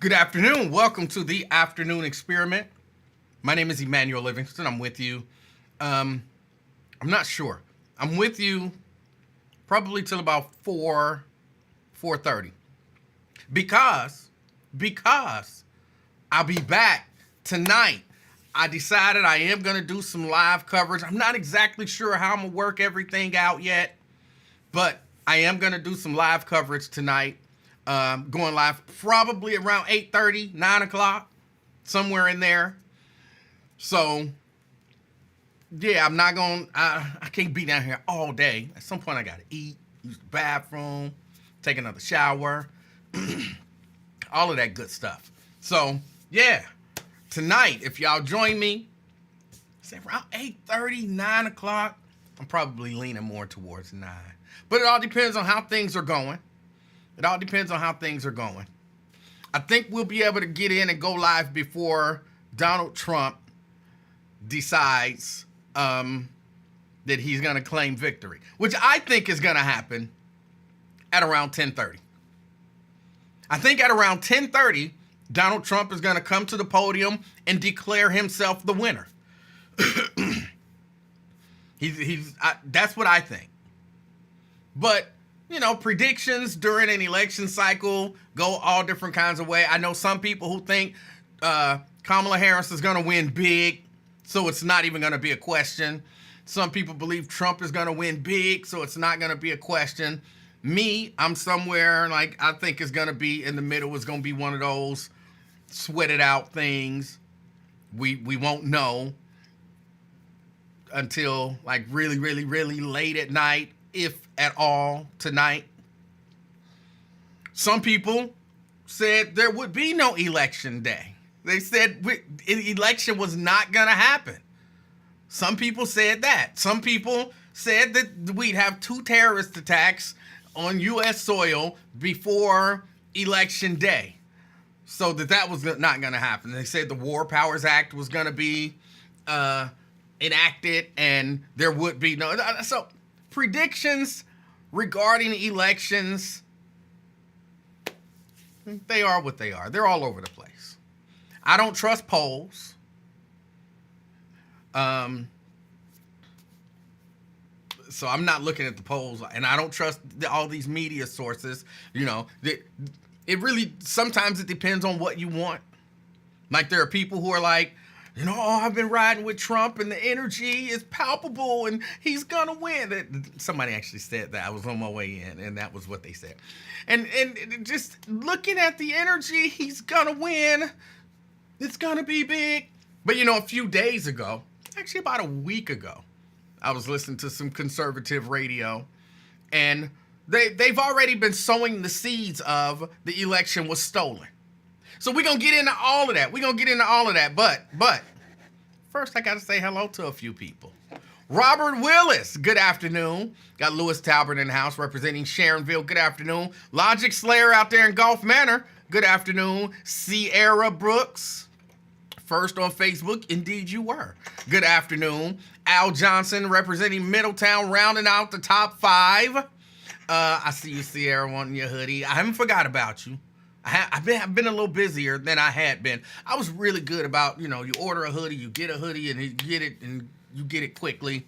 Good afternoon. Welcome to the afternoon experiment. My name is Emanuel Livingston. I'm with you. I'm not sure. I'm with you probably till about 4:30. Because I'll be back tonight. I decided I am going to do some live coverage. I'm not exactly sure how I'm going to work everything out yet, but I am going to do some live coverage tonight. Going live probably around 8:30, 9 o'clock, somewhere in there. So, yeah, I'm not going, I can't be down here all day. At some point, I got to eat, use the bathroom, take another shower, all of that good stuff. So, yeah, tonight, if y'all join me, say around 8:30, 9 o'clock, I'm probably leaning more towards 9. But it all depends on how things are going. I think we'll be able to get in and go live before Donald Trump decides that he's going to claim victory, which I think is going to happen at around 10:30. I think at around 10:30, Donald Trump is going to come to the podium and declare himself the winner. That's what I think. But predictions during an election cycle go all different kinds of ways. I know some people who think Kamala Harris is going to win big, so it's not even going to be a question. Some people believe Trump is going to win big, so it's not going to be a question. Me, I'm somewhere like I think it's going to be in the middle. It's going to be one of those sweat it out things. We won't know until like really, really, really late at night, if at all, tonight. Some people said there would be no election day. They said election was not going to happen. Some people said that. Some people said that we'd have 2 terrorist attacks on U.S. soil before election day. So that was not going to happen. They said the War Powers Act was going to be enacted and there would be no. So predictions regarding elections, they are what they are. They're all over the place. I don't trust polls. So I'm not looking at the polls, and I don't trust all these media sources. It really, sometimes it depends on what you want. Like there are people who are like, I've been riding with Trump and the energy is palpable and he's going to win. Somebody actually said that. I was on my way in and that was what they said. And just looking at the energy, he's going to win. It's going to be big. But a few days ago, actually about a week ago, I was listening to some conservative radio and they've already been sowing the seeds of the election was stolen. So we're going to get into all of that. But first I got to say hello to a few people. Robert Willis, good afternoon. Got Lewis Talbert in the house representing Sharonville, good afternoon. Logic Slayer out there in Gulf Manor, good afternoon. Sierra Brooks, first on Facebook, indeed you were. Good afternoon. Al Johnson representing Middletown, rounding out the top 5. I see you, Sierra, wanting your hoodie. I haven't forgot about you. I've been a little busier than I had been. I was really good about, you order a hoodie, you get a hoodie, and you get it quickly.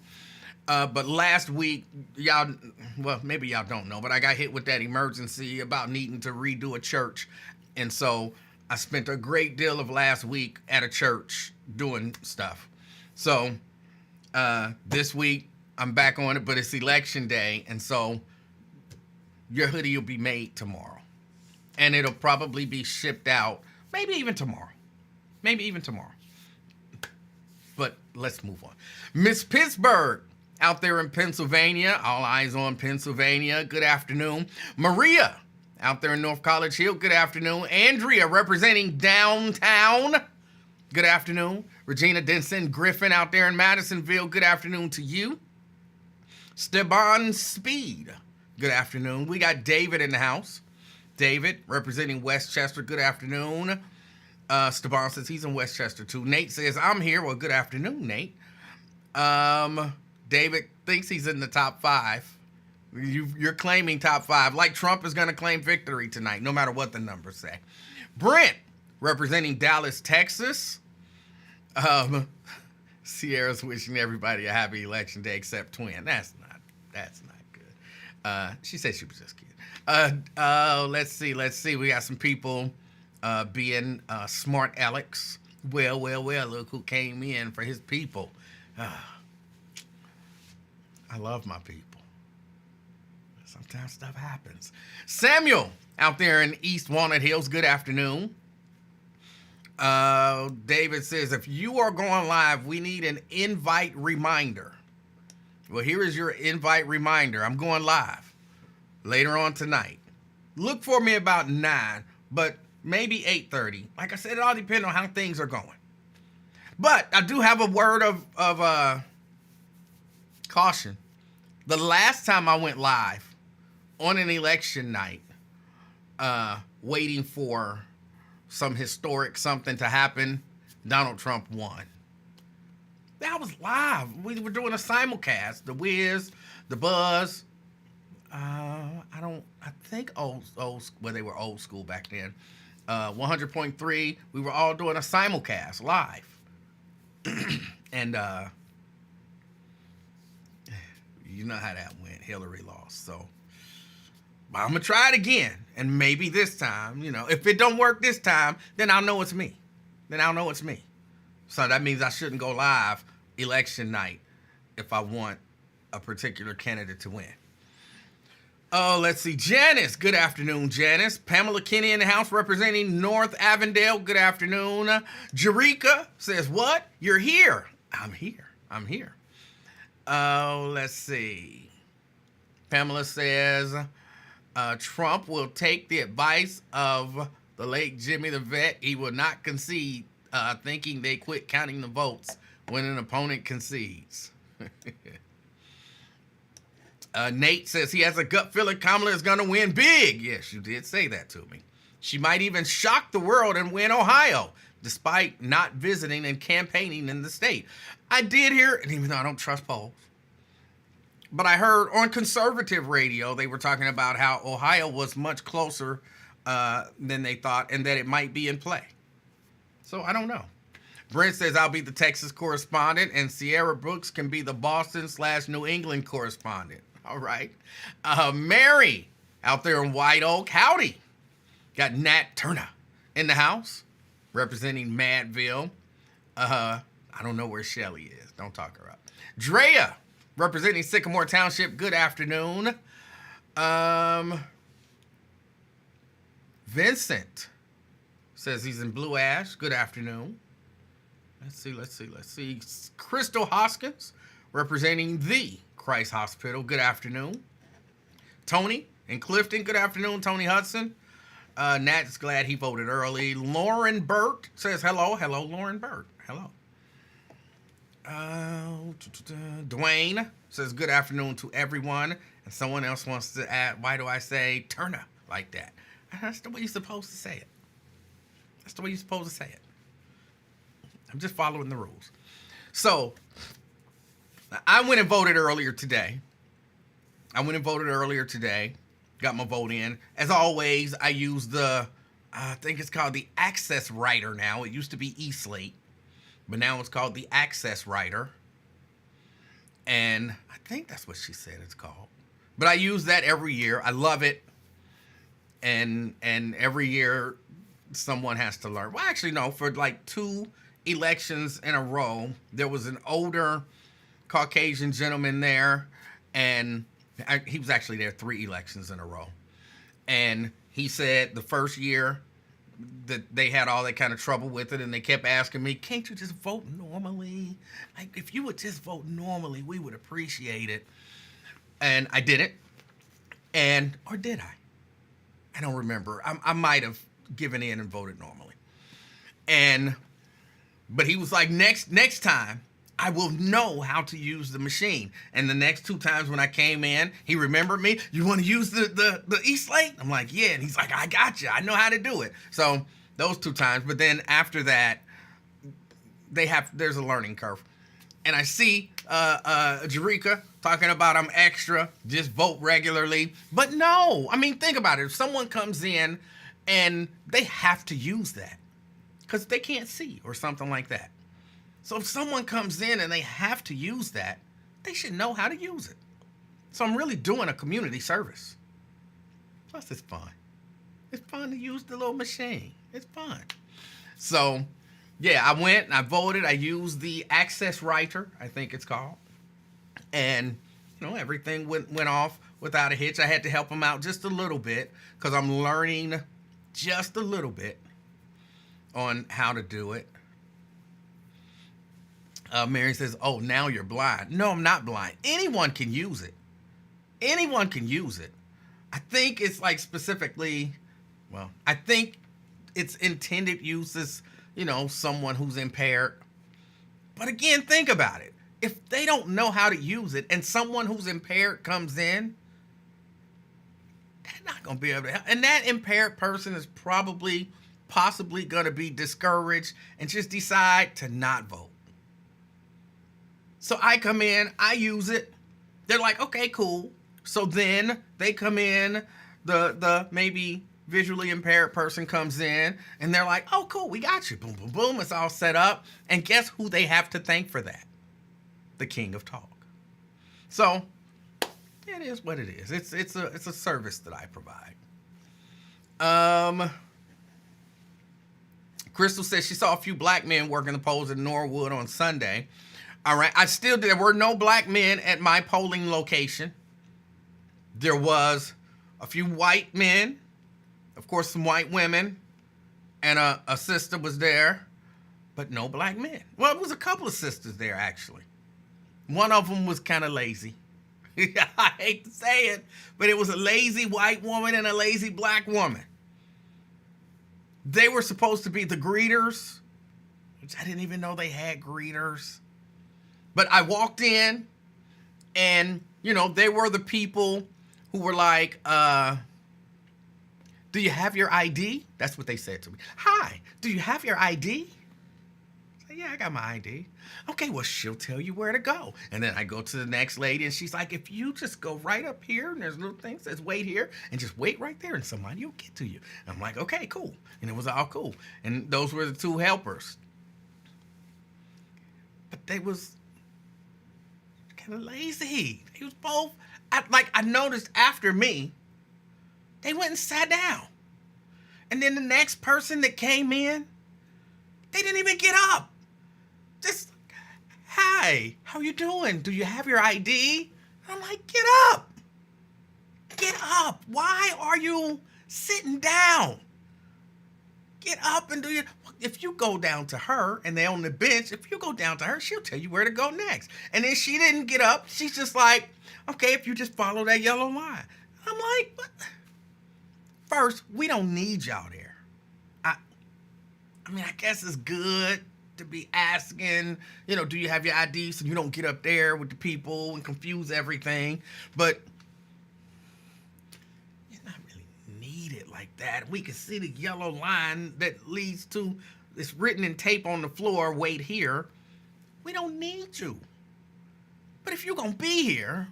But last week, maybe y'all don't know, but I got hit with that emergency about needing to redo a church. And so I spent a great deal of last week at a church doing stuff. So this week, I'm back on it, but it's election day. And so your hoodie will be made tomorrow. And it'll probably be shipped out, maybe even tomorrow. But let's move on. Miss Pittsburgh, out there in Pennsylvania. All eyes on Pennsylvania. Good afternoon. Maria, out there in North College Hill. Good afternoon. Andrea, representing downtown. Good afternoon. Regina Denson Griffin, out there in Madisonville. Good afternoon to you. Steban Speed. Good afternoon. We got David in the house. David, representing Westchester, good afternoon. Steban says he's in Westchester too. Nate says, I'm here. Well, good afternoon, Nate. David thinks he's in the top 5. You're claiming top 5, like Trump is going to claim victory tonight, no matter what the numbers say. Brent, representing Dallas, Texas. Sierra's wishing everybody a happy election day except Twin. That's not good. She said she was just kidding. Let's see. We got some people being smart Alex. Well, look who came in for his people. I love my people. Sometimes stuff happens. Samuel, out there in East Walnut Hills, good afternoon. David says, if you are going live, we need an invite reminder. Well, here is your invite reminder. I'm going live later on tonight. Look for me about 9, but maybe 8:30. Like I said, it all depends on how things are going. But I do have a word of caution. The last time I went live on an election night, waiting for some historic something to happen, Donald Trump won. That was live. We were doing a simulcast. The Wiz, the Buzz. I think old, well, they were old school back then. 100.3. We were all doing a simulcast live, and you know how that went. Hillary lost, so I'm gonna try it again, and maybe this time, if it don't work this time, then I'll know it's me. So that means I shouldn't go live election night if I want a particular candidate to win. Oh, let's see. Janice, good afternoon, Janice. Pamela Kinney in the house representing North Avondale, good afternoon. Jerika says, what? You're here. I'm here. Oh, let's see. Pamela says, Trump will take the advice of the late Jimmy the Vet. He will not concede, thinking they quit counting the votes when an opponent concedes. Nate says he has a gut feeling Kamala is going to win big. Yes, you did say that to me. She might even shock the world and win Ohio, despite not visiting and campaigning in the state. I did hear, and even though I don't trust polls, but I heard on conservative radio, they were talking about how Ohio was much closer than they thought and that it might be in play. So I don't know. Brent says I'll be the Texas correspondent and Sierra Brooks can be the Boston/New England correspondent. All right. Mary out there in White Oak. Howdy. Got Nat Turner in the house representing Madville. I don't know where Shelly is. Don't talk her up. Drea representing Sycamore Township. Good afternoon. Vincent says he's in Blue Ash. Good afternoon. Let's see. Crystal Hoskins representing the Christ Hospital. Good afternoon. Tony in Clifton. Good afternoon, Tony Hudson. Nat's glad he voted early. Lauren Burt says hello. Hello, Lauren Burt. Hello. Dwayne says good afternoon to everyone. And someone else wants to add, why do I say Turner like that? That's the way you're supposed to say it. I'm just following the rules. So, I went and voted earlier today. Got my vote in. As always, I use I think it's called the Access Writer now. It used to be eSlate, but now it's called the Access Writer. And I think that's what she said it's called. But I use that every year. I love it. And every year, someone has to learn. Well, actually, no. For like 2 elections in a row, there was an older Caucasian gentleman there, and he was actually there 3 elections in a row. And he said the first year that they had all that kind of trouble with it, and they kept asking me, can't you just vote normally? Like, if you would just vote normally, we would appreciate it. And I did it. Or did I? I don't remember. I might have given in and voted normally. But he was like, next time, I will know how to use the machine. And the next 2 times when I came in, he remembered me. You want to use the eSlate? I'm like, yeah. And he's like, I got you. I know how to do it. So those 2 times. But then after that, there's a learning curve. and I see Jerika talking about I'm extra, just vote regularly. But no, I mean, think about it. If someone comes in and they have to use that because they can't see or something like that. So if someone comes in and they have to use that, they should know how to use it. So I'm really doing a community service. Plus, it's fun. It's fun to use the little machine. It's fun. So, yeah, I went and I voted. I used the Access Writer, I think it's called. And, everything went off without a hitch. I had to help them out just a little bit because I'm learning just a little bit on how to do it. Mary says, oh, now you're blind. No, I'm not blind. Anyone can use it. Anyone can use it. I think it's like specifically, I think it's intended use as, someone who's impaired. But again, think about it. If they don't know how to use it and someone who's impaired comes in, they're not going to be able to help. And that impaired person is possibly going to be discouraged and just decide to not vote. So I come in, I use it. They're like, okay, cool. So then they come in, the maybe visually impaired person comes in, and they're like, oh, cool, we got you. Boom, boom, boom. It's all set up. And guess who they have to thank for that? The King of Talk. So it is what it is. It's a service that I provide. Crystal says she saw a few black men working the polls in Norwood on Sunday. All right. There were no black men at my polling location. There was a few white men, of course, some white women, and a sister was there, but no black men. Well, it was a couple of sisters there, actually. One of them was kind of lazy. I hate to say it, but it was a lazy white woman and a lazy black woman. They were supposed to be the greeters, which I didn't even know they had greeters. But I walked in, and, they were the people who were like, do you have your ID? That's what they said to me. Hi, do you have your ID? I said, yeah, I got my ID. Okay, well, she'll tell you where to go. And then I go to the next lady, and she's like, if you just go right up here, and there's a little thing that says wait here, and just wait right there, and somebody will get to you. And I'm like, okay, cool. And it was all cool. And those were the two helpers. But they was kind of lazy. They was both, I noticed after me, they went and sat down. And then the next person that came in, they didn't even get up. Just, hi, how you doing? Do you have your ID? And I'm like, get up. Get up. Why are you sitting down? Get up and do your... If you go down to her and they're on the bench, if you go down to her, she'll tell you where to go next. And then she didn't get up. She's just like, okay, if you just follow that yellow line. I'm like, what? First, we don't need y'all there. I guess it's good to be asking, do you have your ID so you don't get up there with the people and confuse everything. But it's not really needed like that. We can see the yellow line that leads to, it's written in tape on the floor, wait here. We don't need you. But if you're going to be here,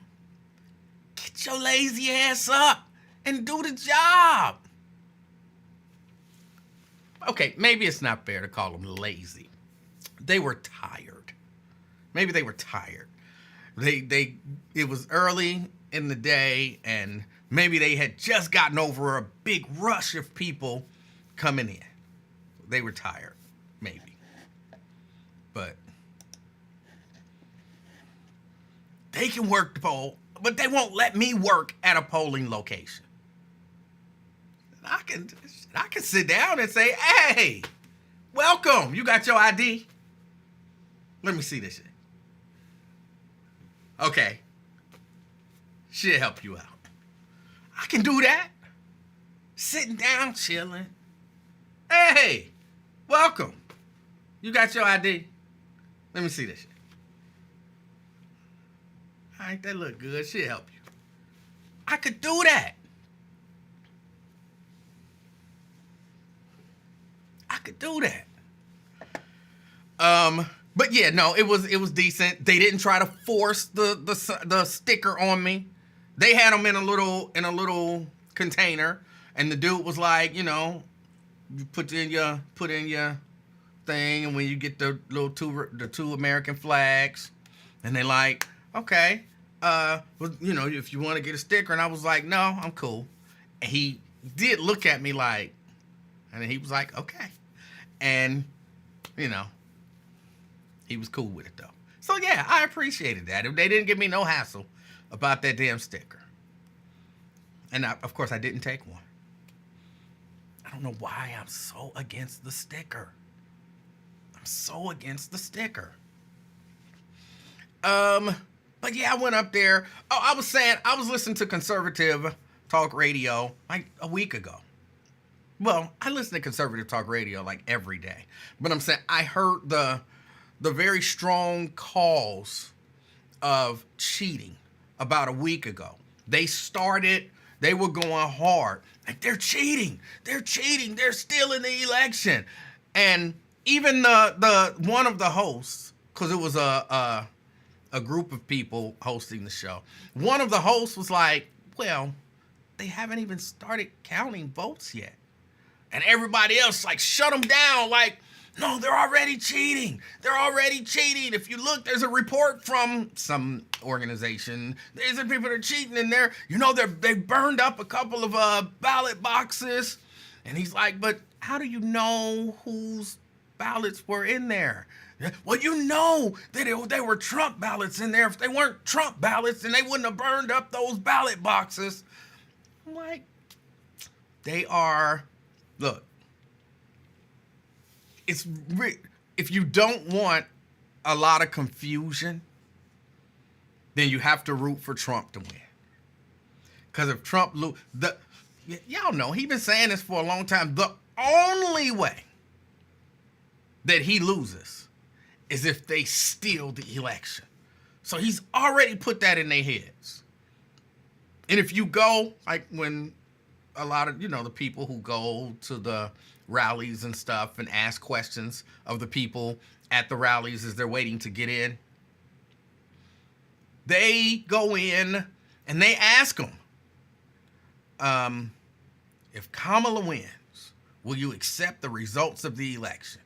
get your lazy ass up and do the job. Okay, maybe it's not fair to call them lazy. They were tired. Maybe they were tired. It was early in the day, and maybe they had just gotten over a big rush of people coming in. They were tired, maybe. But they can work the poll, but they won't let me work at a polling location. I can sit down and say, hey, welcome. You got your ID? Let me see this shit. Okay. She'll help you out. I can do that. Sitting down, chilling. Hey, welcome. You got your ID? Let me see this shit. All right, that look good. She'll help you. I could do that. I could do that. But yeah, no, it was decent. They didn't try to force the sticker on me. They had them in a little container, and the dude was like, you put in your thing, and when you get the two American flags, and they like, okay, if you want to get a sticker, and I was like, no, I'm cool. And he did look at me like, and he was like, okay, and he was cool with it though. So yeah, I appreciated that. They didn't give me no hassle about that damn sticker, and of course I didn't take one. I don't know why I'm so against the sticker. I'm so against the sticker. But yeah, I went up there. Oh, I was listening to conservative talk radio like a week ago. Well, I listen to conservative talk radio like every day. But I'm saying I heard the very strong calls of cheating about a week ago. They were going hard. Like, they're cheating. They're stealing the election. And even the one of the hosts, because it was a group of people hosting the show, one of the hosts was like, well, they haven't even started counting votes yet. And everybody else like shut them down, like, no, they're already cheating. They're already cheating. If you look, there's a report from some organization. There's people that are cheating in there. They burned up a couple of ballot boxes. And he's like, but how do you know whose ballots were in there? Well, that they were Trump ballots in there. If they weren't Trump ballots, then they wouldn't have burned up those ballot boxes. I'm like, look, if you don't want a lot of confusion, then you have to root for Trump to win. Because if Trump y'all know, he's been saying this for a long time. The only way that he loses is if they steal the election. So he's already put that in their heads. And if you go, like when a lot of, the people who go to the rallies and stuff and ask questions of the people at the rallies as they're waiting to get in, they go in and they ask them, if Kamala wins, will you accept the results of the election?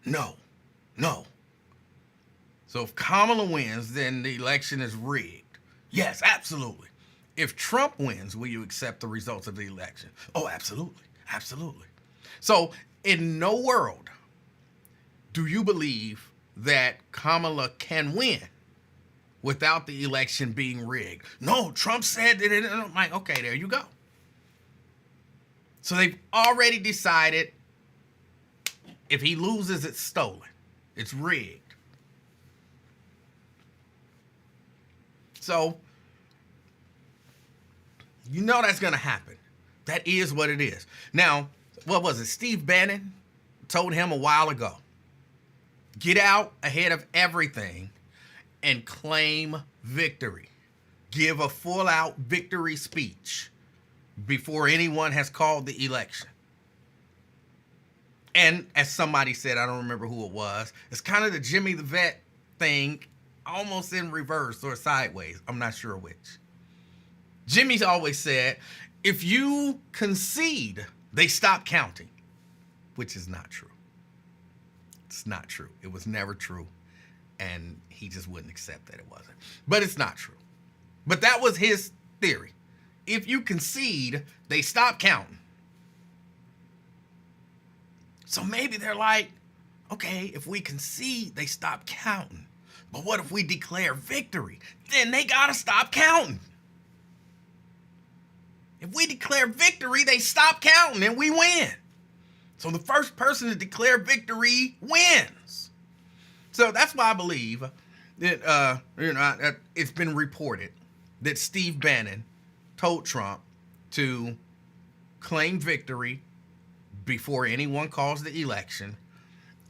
No. So if Kamala wins, then the election is rigged. Yes, absolutely. If Trump wins, will you accept the results of the election? Oh, absolutely. So in no world do you believe that Kamala can win without the election being rigged. No, Trump said that. And I'm like, okay, there you go. So they've already decided if he loses, it's stolen. It's rigged. So, that's going to happen. That is what it is. Now, what was it? Steve Bannon told him a while ago, get out ahead of everything and claim victory. Give a full-out victory speech before anyone has called the election. And as somebody said, I don't remember who it was, it's kind of the Jimmy the Vet thing, almost in reverse or sideways. I'm not sure which. Jimmy's always said, if you concede, they stop counting, which is not true. It's not true. It was never true. And he just wouldn't accept that it wasn't. But it's not true. But that was his theory. If you concede, they stop counting. So maybe they're like, okay, if we concede, they stop counting. But what if we declare victory? Then they gotta stop counting. If we declare victory, they stop counting and we win. So the first person to declare victory wins. So that's why I believe that it's been reported that Steve Bannon told Trump to claim victory before anyone calls the election.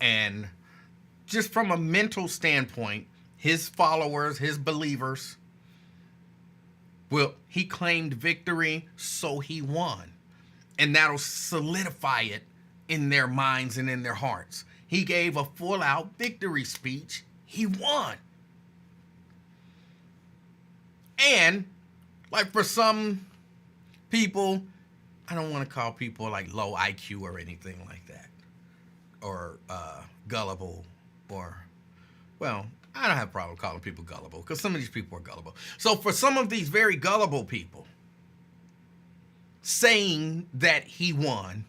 And just from a mental standpoint, his followers, his believers, well, he claimed victory, so he won. And that'll solidify it in their minds and in their hearts. He gave a full-out victory speech. He won. And, like, for some people, I don't want to call people like low IQ or anything like that, or gullible, or, well, I don't have a problem calling people gullible, because some of these people are gullible. So for some of these very gullible people, saying that he won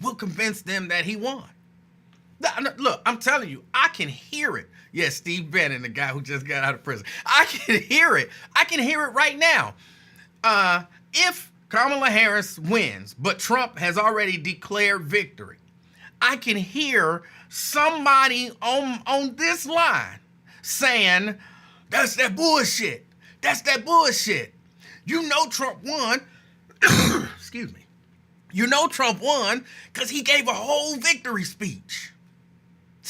will convince them that he won. Look, I'm telling you, I can hear it. Yes, Steve Bannon, the guy who just got out of prison. I can hear it. I can hear it right now. If Kamala Harris wins, but Trump has already declared victory, I can hear somebody on this line saying, that's that bullshit. That's that bullshit. You know Trump won. Excuse me. You know Trump won because he gave a whole victory speech.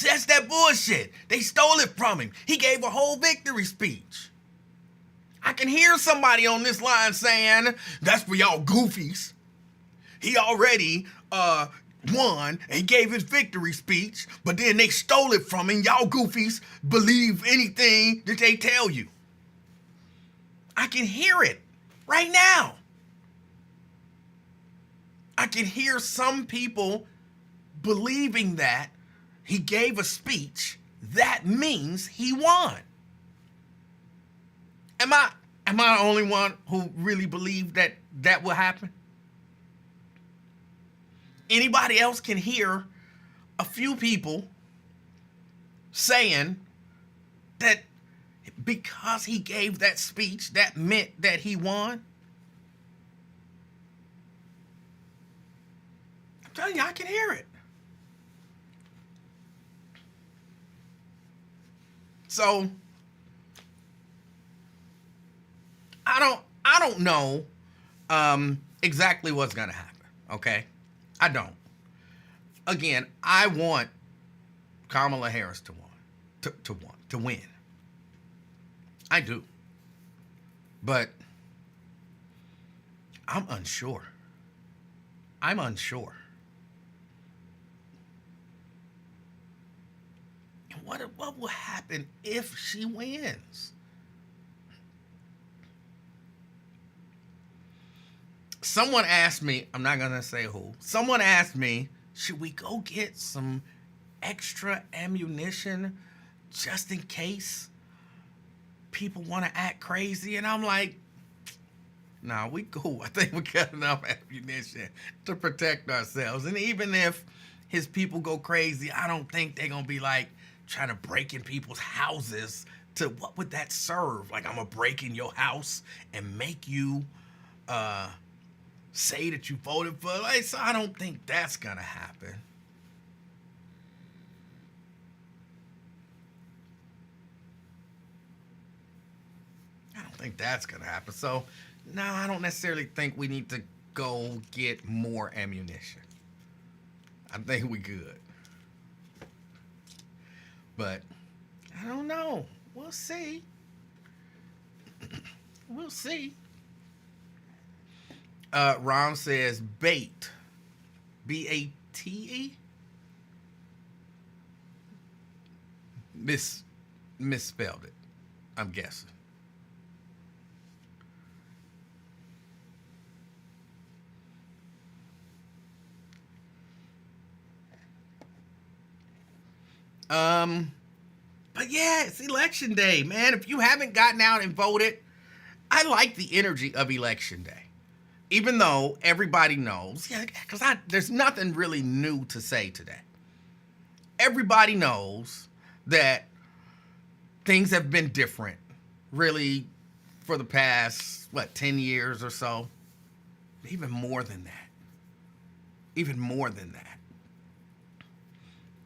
That's that bullshit. They stole it from him. He gave a whole victory speech. I can hear somebody on this line saying, that's for y'all goofies. He already won and gave his victory speech, but then they stole it from him. Y'all goofies believe anything that they tell you. I can hear it right now. I can hear some people believing that he gave a speech. That means he won. Am I the only one who really believed that that will happen? Anybody else can hear a few people saying that because he gave that speech, that meant that he won? I'm telling you, I can hear it. So I don't know exactly what's gonna happen. Okay, I don't. Again, I want Kamala Harris to win. I do, but I'm unsure. I'm unsure. And what will happen if she wins? Someone asked me, I'm not going to say who, someone asked me, should we go get some extra ammunition just in case people want to act crazy? And I'm like, nah, we cool. I think we got enough ammunition to protect ourselves. And even if his people go crazy, I don't think they're going to be like trying to break in people's houses. To what would that serve? Like, I'm going to break in your house and make you say that you voted for. Like, so I don't think that's going to happen. I don't think that's going to happen. So, no, I don't necessarily think we need to go get more ammunition. I think we good. But I don't know. We'll see. We'll see. Ron says bait. B-A-T-E? Misspelled it, I'm guessing. But yeah, it's election day, man. If you haven't gotten out and voted, I like the energy of election day. Even though everybody knows, yeah, because there's nothing really new to say today. Everybody knows that things have been different, really, for the past, 10 years or so? Even more than that. Even more than that.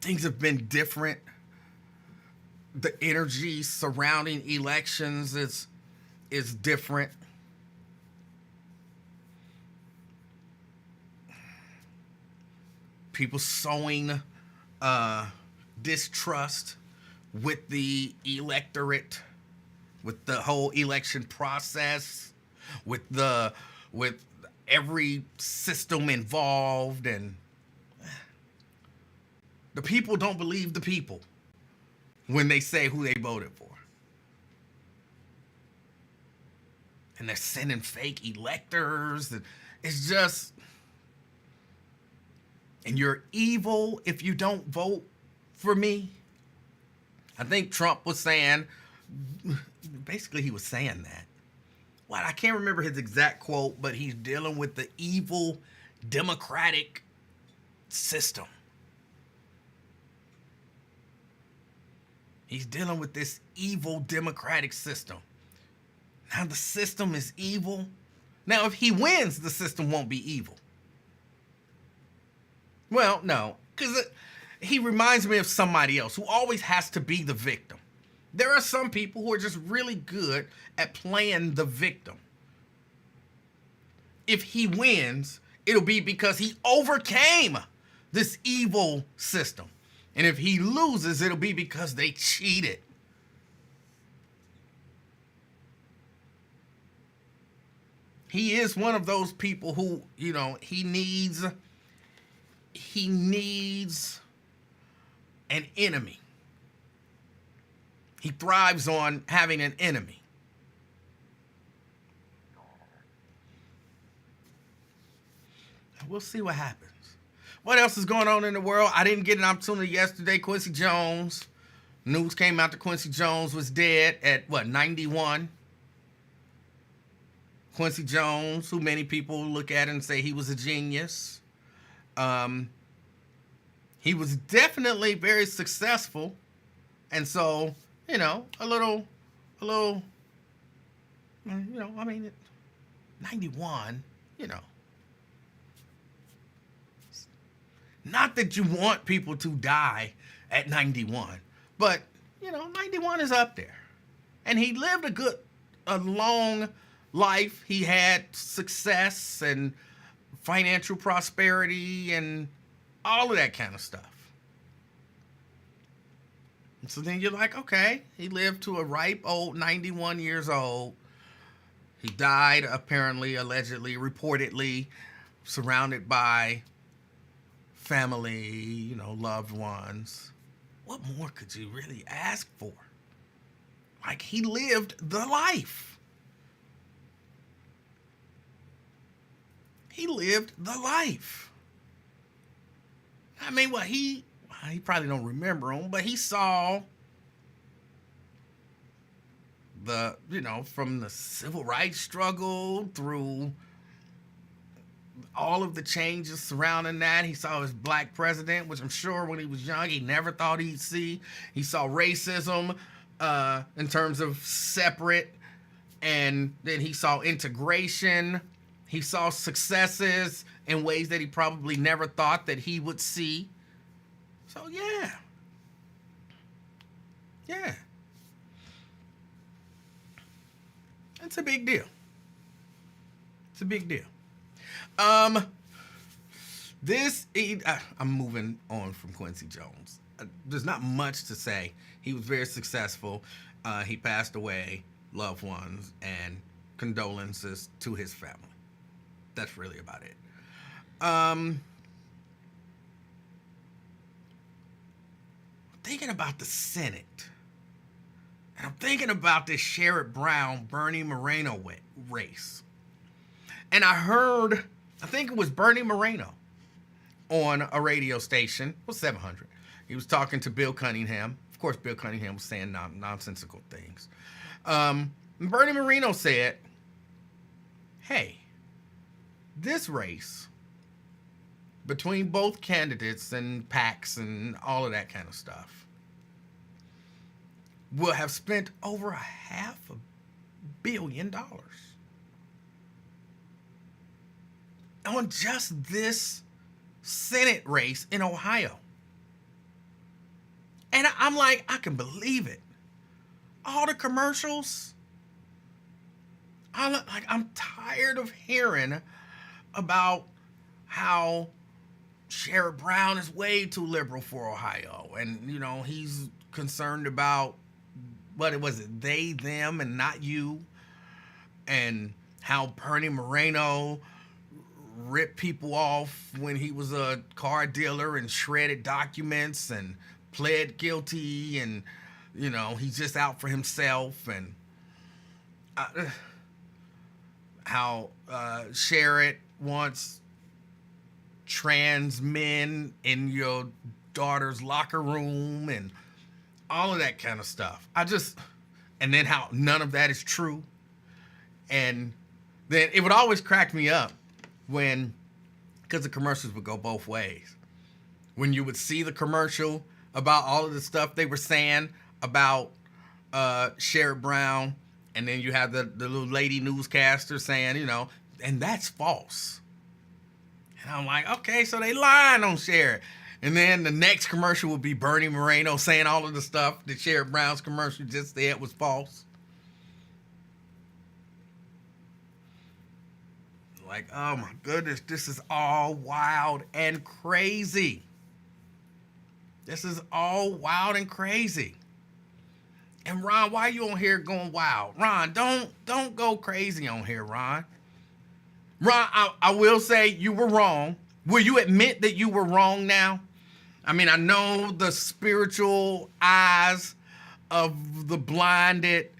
Things have been different. The energy surrounding elections is different. People sowing distrust with the electorate, with the whole election process, with every system involved, and The people don't believe the people when they say who they voted for. And they're sending fake electors. And it's just, and you're evil if you don't vote for me. I think Trump was saying, basically he was saying that. Well, I can't remember his exact quote, but he's dealing with the evil democratic system. He's dealing with this evil democratic system. Now the system is evil. Now if he wins, the system won't be evil. Well, no, because he reminds me of somebody else who always has to be the victim. There are some people who are just really good at playing the victim. If he wins, it'll be because he overcame this evil system. And if he loses, it'll be because they cheated. He is one of those people who, you know, he needs an enemy. He thrives on having an enemy. We'll see what happens. What else is going on in the world? I didn't get an opportunity yesterday. Quincy Jones. News came out that Quincy Jones was dead at, 91? Quincy Jones, who many people look at and say he was a genius. He was definitely very successful. And so, you know, a little, you know, I mean, 91, you know. Not that you want people to die at 91, but, you know, 91 is up there. And he lived a long life. He had success and financial prosperity and all of that kind of stuff. And so then you're like, okay, he lived to a ripe old 91 years old. He died, apparently, allegedly, reportedly, surrounded by family, you know, loved ones. What more could you really ask for? Like, he lived the life. He lived the life. I mean, he probably don't remember him, but he saw from the civil rights struggle through all of the changes surrounding that. He saw his black president, which I'm sure when he was young, he never thought he'd see. He saw racism in terms of separate, and then he saw integration. He saw successes in ways that he probably never thought that he would see. So, yeah. It's a big deal. It's a big deal. I'm moving on from Quincy Jones. There's not much to say. He was very successful. He passed away, loved ones, and condolences to his family. That's really about it. Thinking about the Senate. And I'm thinking about this Sherrod Brown, Bernie Moreno race. And I think it was Bernie Moreno on a radio station. It was 700. He was talking to Bill Cunningham. Of course, Bill Cunningham was saying nonsensical things. Bernie Moreno said, hey, this race between both candidates and PACs and all of that kind of stuff will have spent over $500 million on just this Senate race in Ohio. And I'm like, I can believe it. All the commercials. I'm tired of hearing about how Sherrod Brown is way too liberal for Ohio. And, you know, he's concerned about, they, them, and not you. And how Bernie Moreno ripped people off when he was a car dealer and shredded documents and pled guilty, and he's just out for himself. And how Sherrod wants trans men in your daughter's locker room and all of that kind of stuff. And then how none of that is true. And then it would always crack me up because the commercials would go both ways. When you would see the commercial about all of the stuff they were saying about Sherrod Brown, and then you have the little lady newscaster saying, and that's false. And I'm like, okay, so they lying on Sherrod. And then the next commercial would be Bernie Moreno saying all of the stuff that Sherrod Brown's commercial just said was false. Like, oh my goodness, this is all wild and crazy. This is all wild and crazy. And Ron, why are you on here going wild? Ron, don't go crazy on here, Ron. Ron, I will say you were wrong. Will you admit that you were wrong now? I mean, I know the spiritual eyes of the blinded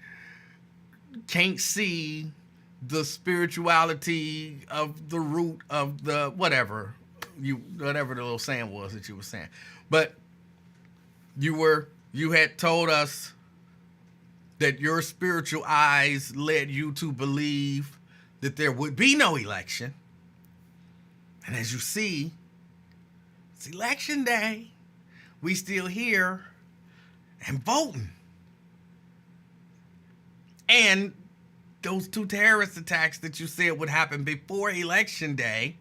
can't see the spirituality of the root of the whatever the little saying was that you were saying. But you had told us that your spiritual eyes led you to believe that there would be no election. And as you see, it's election day. We still here and voting. And those 2 terrorist attacks that you said would happen before election day,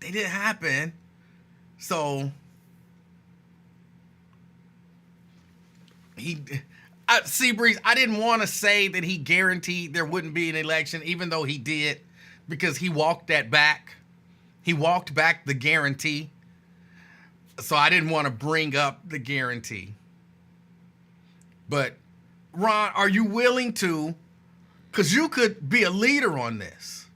they didn't happen. So Seabreeze, I didn't want to say that he guaranteed there wouldn't be an election, even though he did, because he walked that back. He walked back the guarantee. So I didn't want to bring up the guarantee. But Ron, are you willing to, because you could be a leader on this,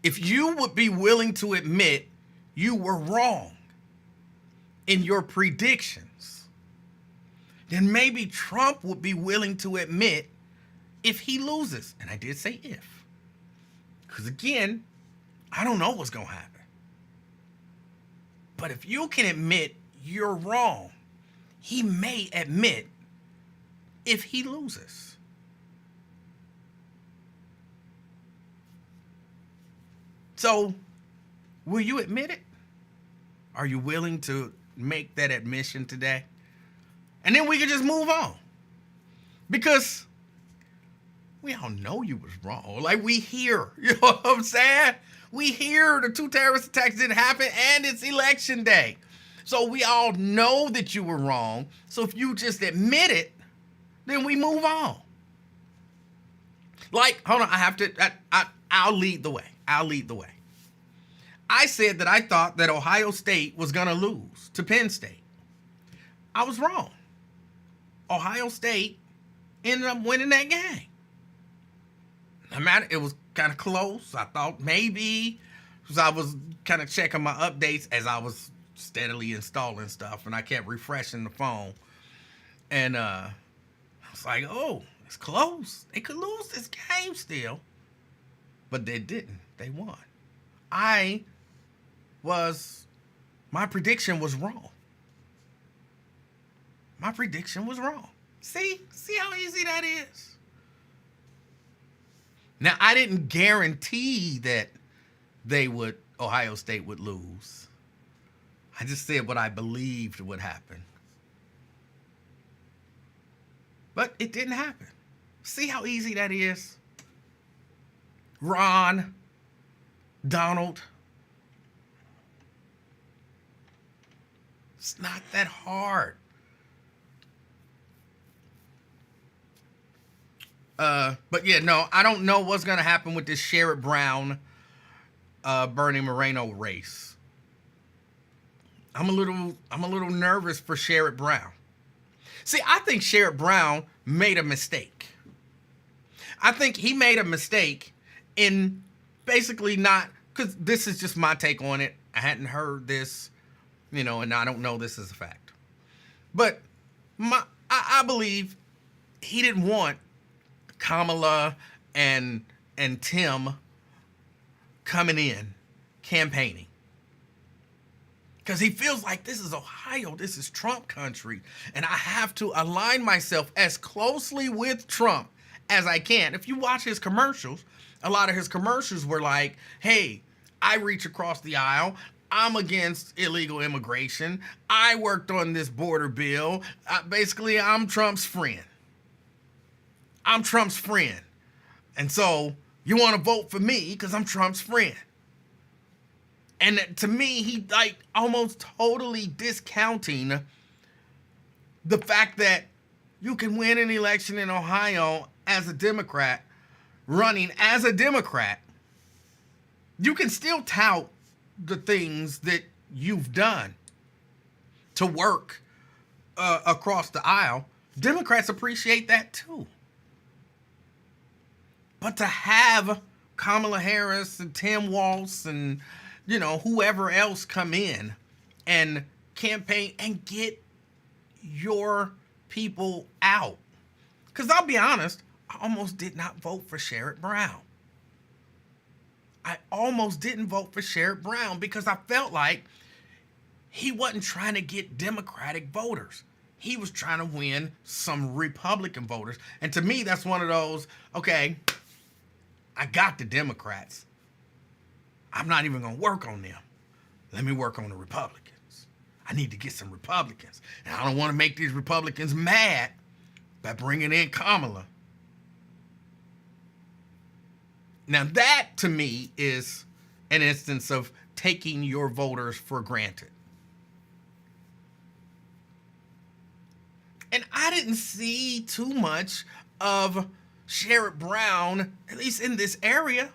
if you would be willing to admit you were wrong in your predictions, then maybe Trump would be willing to admit if he loses. And I did say if. Because again, I don't know what's going to happen. But if you can admit you're wrong, he may admit if he loses. So, will you admit it? Are you willing to make that admission today? And then we can just move on. Because we all know you was wrong. Like, we hear, you know what I'm saying? We hear the 2 terrorist attacks didn't happen and it's election day. So we all know that you were wrong. So if you just admit it, then we move on. Like, hold on, I'll lead the way. I said that I thought that Ohio State was going to lose to Penn State. I was wrong. Ohio State ended up winning that game. It was kind of close. I thought maybe, because I was kind of checking my updates as I was steadily installing stuff, and I kept refreshing the phone. And I was like, oh, it's close. They could lose this game still. But they didn't. They won. My prediction was wrong. My prediction was wrong. See how easy that is? Now, I didn't guarantee that Ohio State would lose. I just said what I believed would happen. But it didn't happen. See how easy that is? Ron, Donald. It's not that hard. But yeah, no, I don't know what's going to happen with this Sherrod Brown, Bernie Moreno race. I'm a little nervous for Sherrod Brown. See, I think Sherrod Brown made a mistake. I think he made a mistake in basically not, because this is just my take on it. I hadn't heard this, and I don't know this as a fact. But I believe he didn't want Kamala and Tim coming in campaigning. Because he feels like this is Ohio, this is Trump country, and I have to align myself as closely with Trump as I can. If you watch his commercials, a lot of his commercials were like, hey, I reach across the aisle. I'm against illegal immigration. I worked on this border bill. Basically, I'm Trump's friend. I'm Trump's friend. And so you want to vote for me because I'm Trump's friend. And to me, he like almost totally discounting the fact that you can win an election in Ohio as a Democrat, running as a Democrat. You can still tout the things that you've done to work across the aisle. Democrats appreciate that too. But to have Kamala Harris and Tim Walz and whoever else come in and campaign and get your people out. Because I'll be honest, I almost did not vote for Sherrod Brown. I almost didn't vote for Sherrod Brown because I felt like he wasn't trying to get Democratic voters. He was trying to win some Republican voters. And to me, that's one of those, okay, I got the Democrats. I'm not even going to work on them. Let me work on the Republicans. I need to get some Republicans. And I don't want to make these Republicans mad by bringing in Kamala. Now that, to me, is an instance of taking your voters for granted. And I didn't see too much of Sherrod Brown, at least in this area.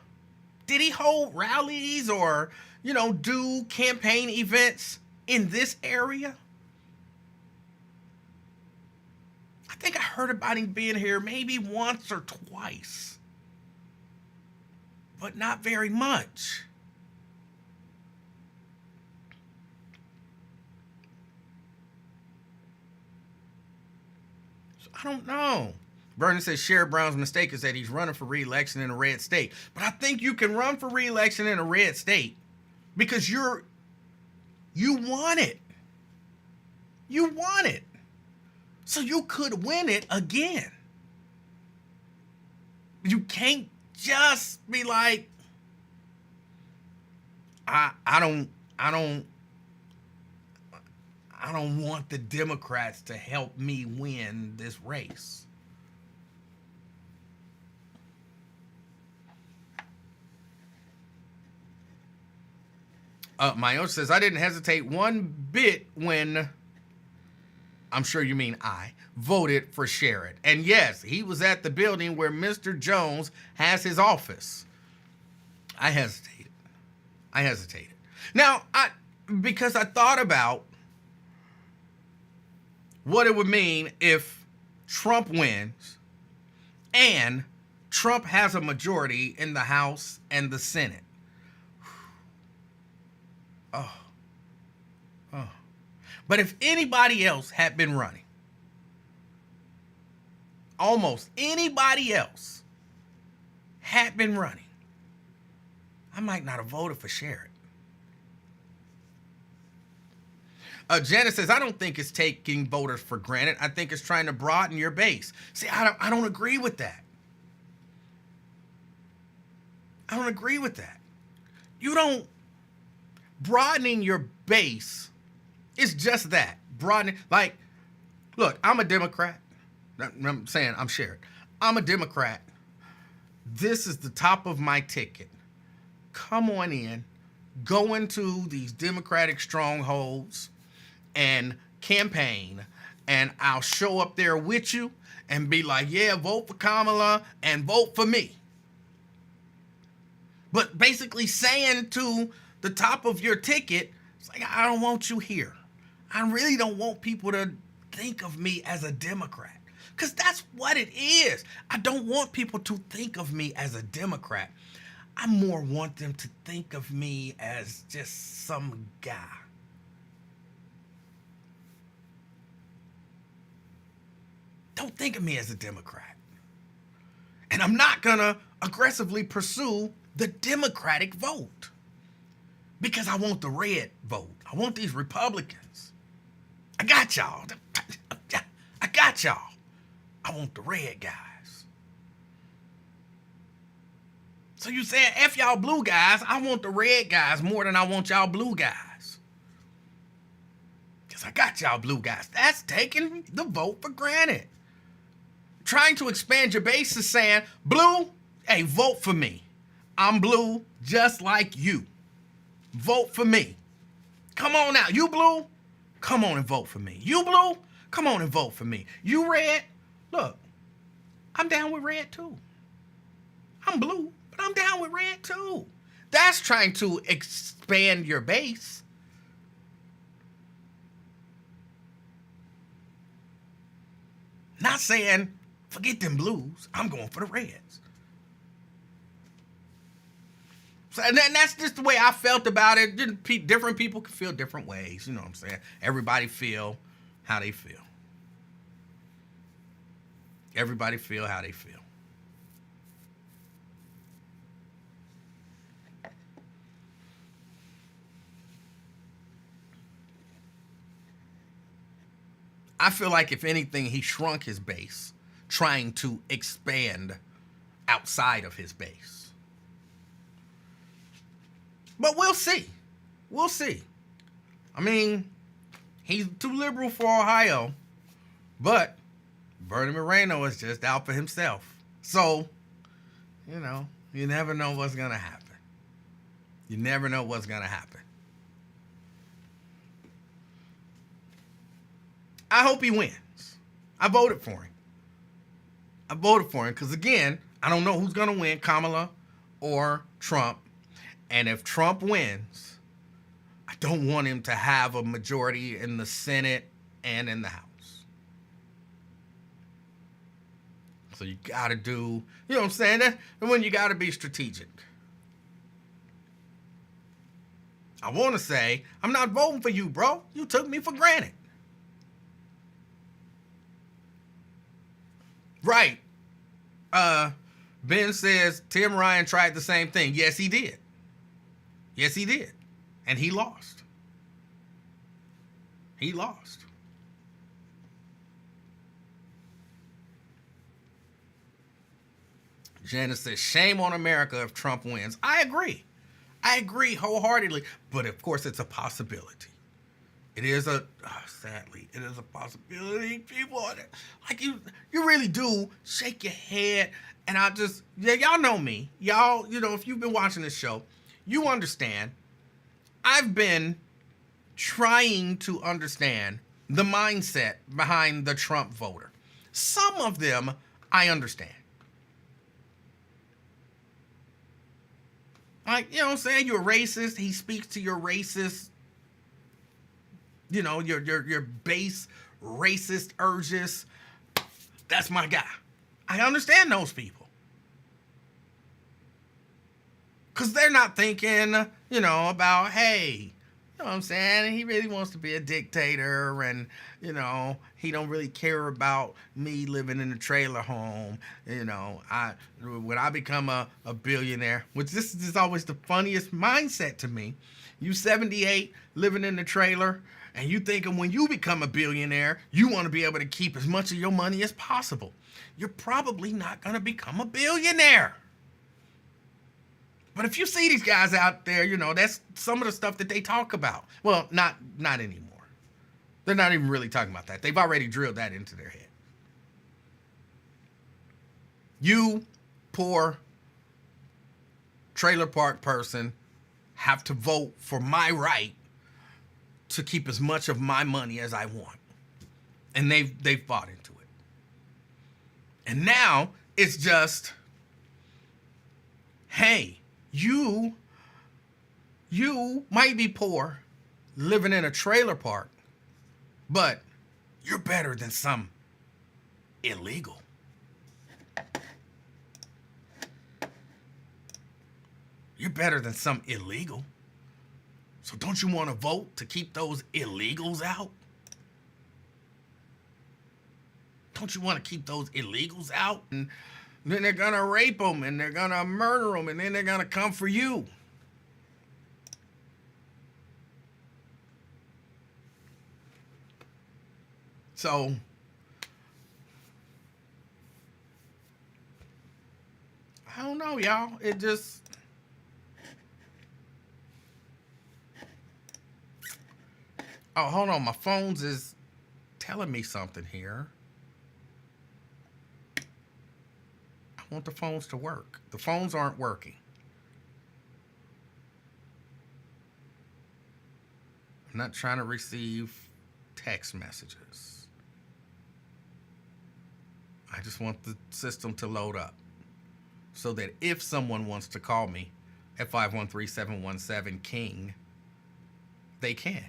Did he hold rallies or, do campaign events in this area? I think I heard about him being here maybe once or twice, but not very much. So I don't know. Vernon says Sherrod Brown's mistake is that he's running for re-election in a red state. But I think you can run for re-election in a red state because you want it. You want it. So you could win it again. You can't just be like, I don't want the Democrats to help me win this race. Mayo says, I didn't hesitate one bit when, I'm sure you mean I, voted for Sherrod. And yes, he was at the building where Mr. Jones has his office. I hesitated. Now, because I thought about what it would mean if Trump wins and Trump has a majority in the House and the Senate. Oh. But if anybody else had been running, almost anybody else had been running, I might not have voted for Sherrod. Janet says, I don't think it's taking voters for granted. I think it's trying to broaden your base. See, I don't agree with that. I don't agree with that. Broadening your base is just that. Broadening. Like, look, I'm a Democrat. I'm saying I'm Sherrod. I'm a Democrat. This is the top of my ticket. Come on in. Go into these Democratic strongholds and campaign, and I'll show up there with you and be like, yeah, vote for Kamala and vote for me. But basically saying to the top of your ticket, it's like, I don't want you here. I really don't want people to think of me as a Democrat. Because that's what it is. I don't want people to think of me as a Democrat. I more want them to think of me as just some guy. Don't think of me as a Democrat. And I'm not going to aggressively pursue the Democratic vote because I want the red vote. I want these Republicans. I got y'all. I got y'all. I want the red guys. So you saying F y'all blue guys, I want the red guys more than I want y'all blue guys. Because I got y'all blue guys. That's taking the vote for granted. Trying to expand your base is saying, blue, hey, vote for me. I'm blue just like you. Vote for me. Come on now. You blue? Come on and vote for me. You blue? Come on and vote for me. You red? Look, I'm down with red too. I'm blue, but I'm down with red too. That's trying to expand your base. Not saying, forget them blues. I'm going for the reds. So, and that's just the way I felt about it. Different people can feel different ways. You know what I'm saying? Everybody feel how they feel. Everybody feel how they feel. I feel like if anything, he shrunk his base, trying to expand outside of his base. But we'll see. We'll see. I mean, he's too liberal for Ohio, but Bernie Moreno is just out for himself. So, you know, you never know what's going to happen. You never know what's going to happen. I hope he wins. I voted for him. I voted for him because, again, I don't know who's going to win, Kamala or Trump. And if Trump wins, I don't want him to have a majority in the Senate and in the House. So you got to do, you know what I'm saying? And when you got to be strategic. I want to say, I'm not voting for you, bro. You took me for granted. Right. Ben says Tim Ryan tried the same thing. Yes, he did. Yes, he did. And he lost. He lost. Janice says, shame on America if Trump wins. I agree. I agree wholeheartedly. But of course, it's a possibility. It is sadly, it is a possibility. People, like you really do shake your head. And y'all know me. Y'all, if you've been watching this show, you understand. I've been trying to understand the mindset behind the Trump voter. Some of them I understand. Like, you know what I'm saying? You're racist. He speaks to your racist, your base racist urges. That's my guy. I understand those people. Because they're not thinking, about, hey, you know what I'm saying? He really wants to be a dictator and, he don't really care about me living in a trailer home. When I become a billionaire, which this is always the funniest mindset to me. You 78 living in the trailer and you thinking when you become a billionaire, you want to be able to keep as much of your money as possible. You're probably not going to become a billionaire. But if you see these guys out there, that's some of the stuff that they talk about. Well, not anymore. They're not even really talking about that. They've already drilled that into their head. You, poor trailer park person, have to vote for my right to keep as much of my money as I want. And they've bought into it. And now it's just, hey, you might be poor, living in a trailer park, but you're better than some illegal. You're better than some illegal. So don't you want to vote to keep those illegals out? Don't you want to keep those illegals out? And then they're going to rape them and they're going to murder them and then they're going to come for you. So I don't know, y'all. It just... Oh, hold on. My phone's is telling me something here. I want the phones to work. The phones aren't working. I'm not trying to receive text messages. I just want the system to load up so that if someone wants to call me at 513-717-KING, they can.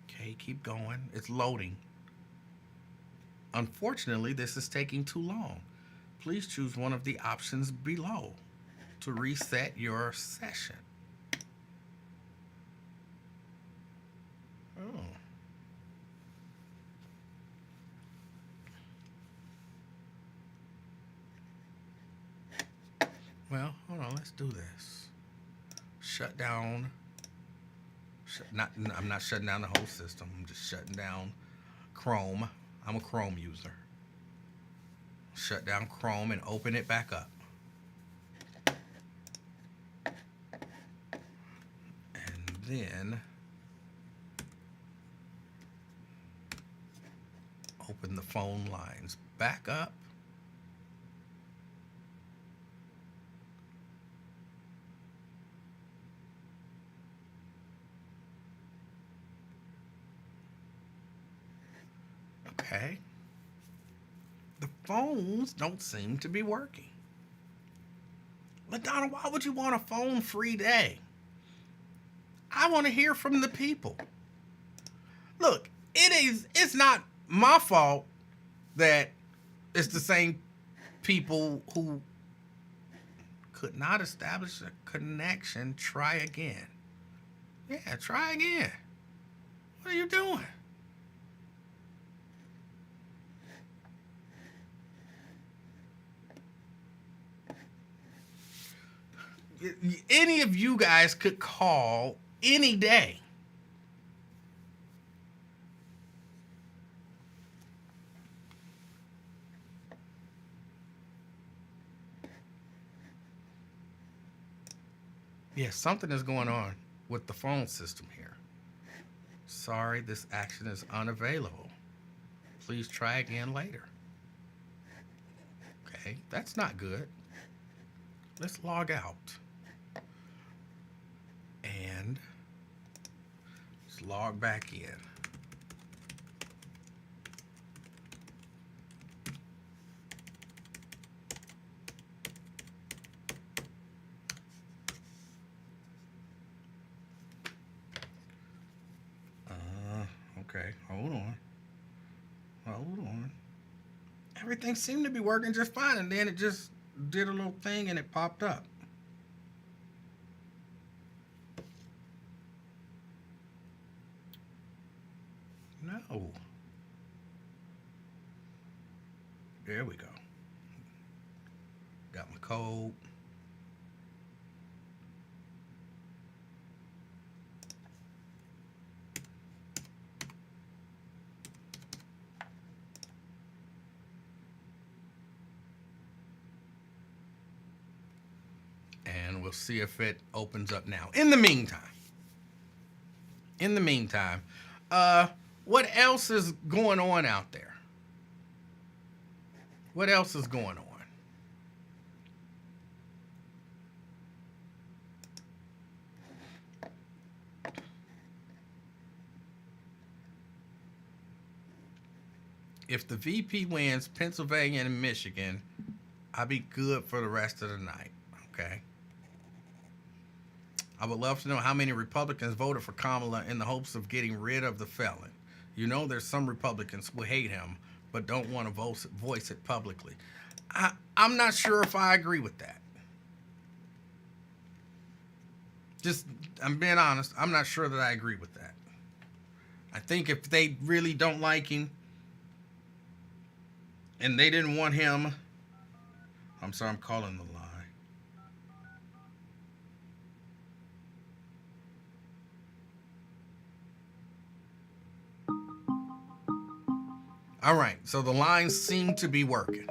Okay, keep going. It's loading. Unfortunately, this is taking too long. Please choose one of the options below to reset your session. Oh. Well, hold on. Let's do this. Shut down. I'm not shutting down the whole system. I'm just shutting down Chrome. I'm a Chrome user. Shut down Chrome and open it back up. And then open the phone lines back up. Okay. The phones don't seem to be working. LaDonna, why would you want a phone-free day? I want to hear from the people. Look, it's not my fault that it's the same people who could not establish a connection. Try again. Yeah, try again. What are you doing? Any of you guys could call any day. Yes, something is going on with the phone system here. Sorry, this action is unavailable. Please try again later. Okay, that's not good. Let's log out. And let's log back in. Okay, hold on. Hold on. Everything seemed to be working just fine, and then it just did a little thing and it popped up. No. There we go. Got my code. And we'll see if it opens up now. In the meantime, what else is going on out there? What else is going on? If the VP wins Pennsylvania and Michigan, I'll be good for the rest of the night, okay? I would love to know how many Republicans voted for Kamala in the hopes of getting rid of the felon. You know, there's some Republicans who hate him but don't want to voice it publicly. I'm not sure if I agree with that. Just, I'm being honest. I'm not sure that I agree with that. I think if they really don't like him and they didn't want him, I'm sorry, I'm calling the lie. All right, so the lines seem to be working.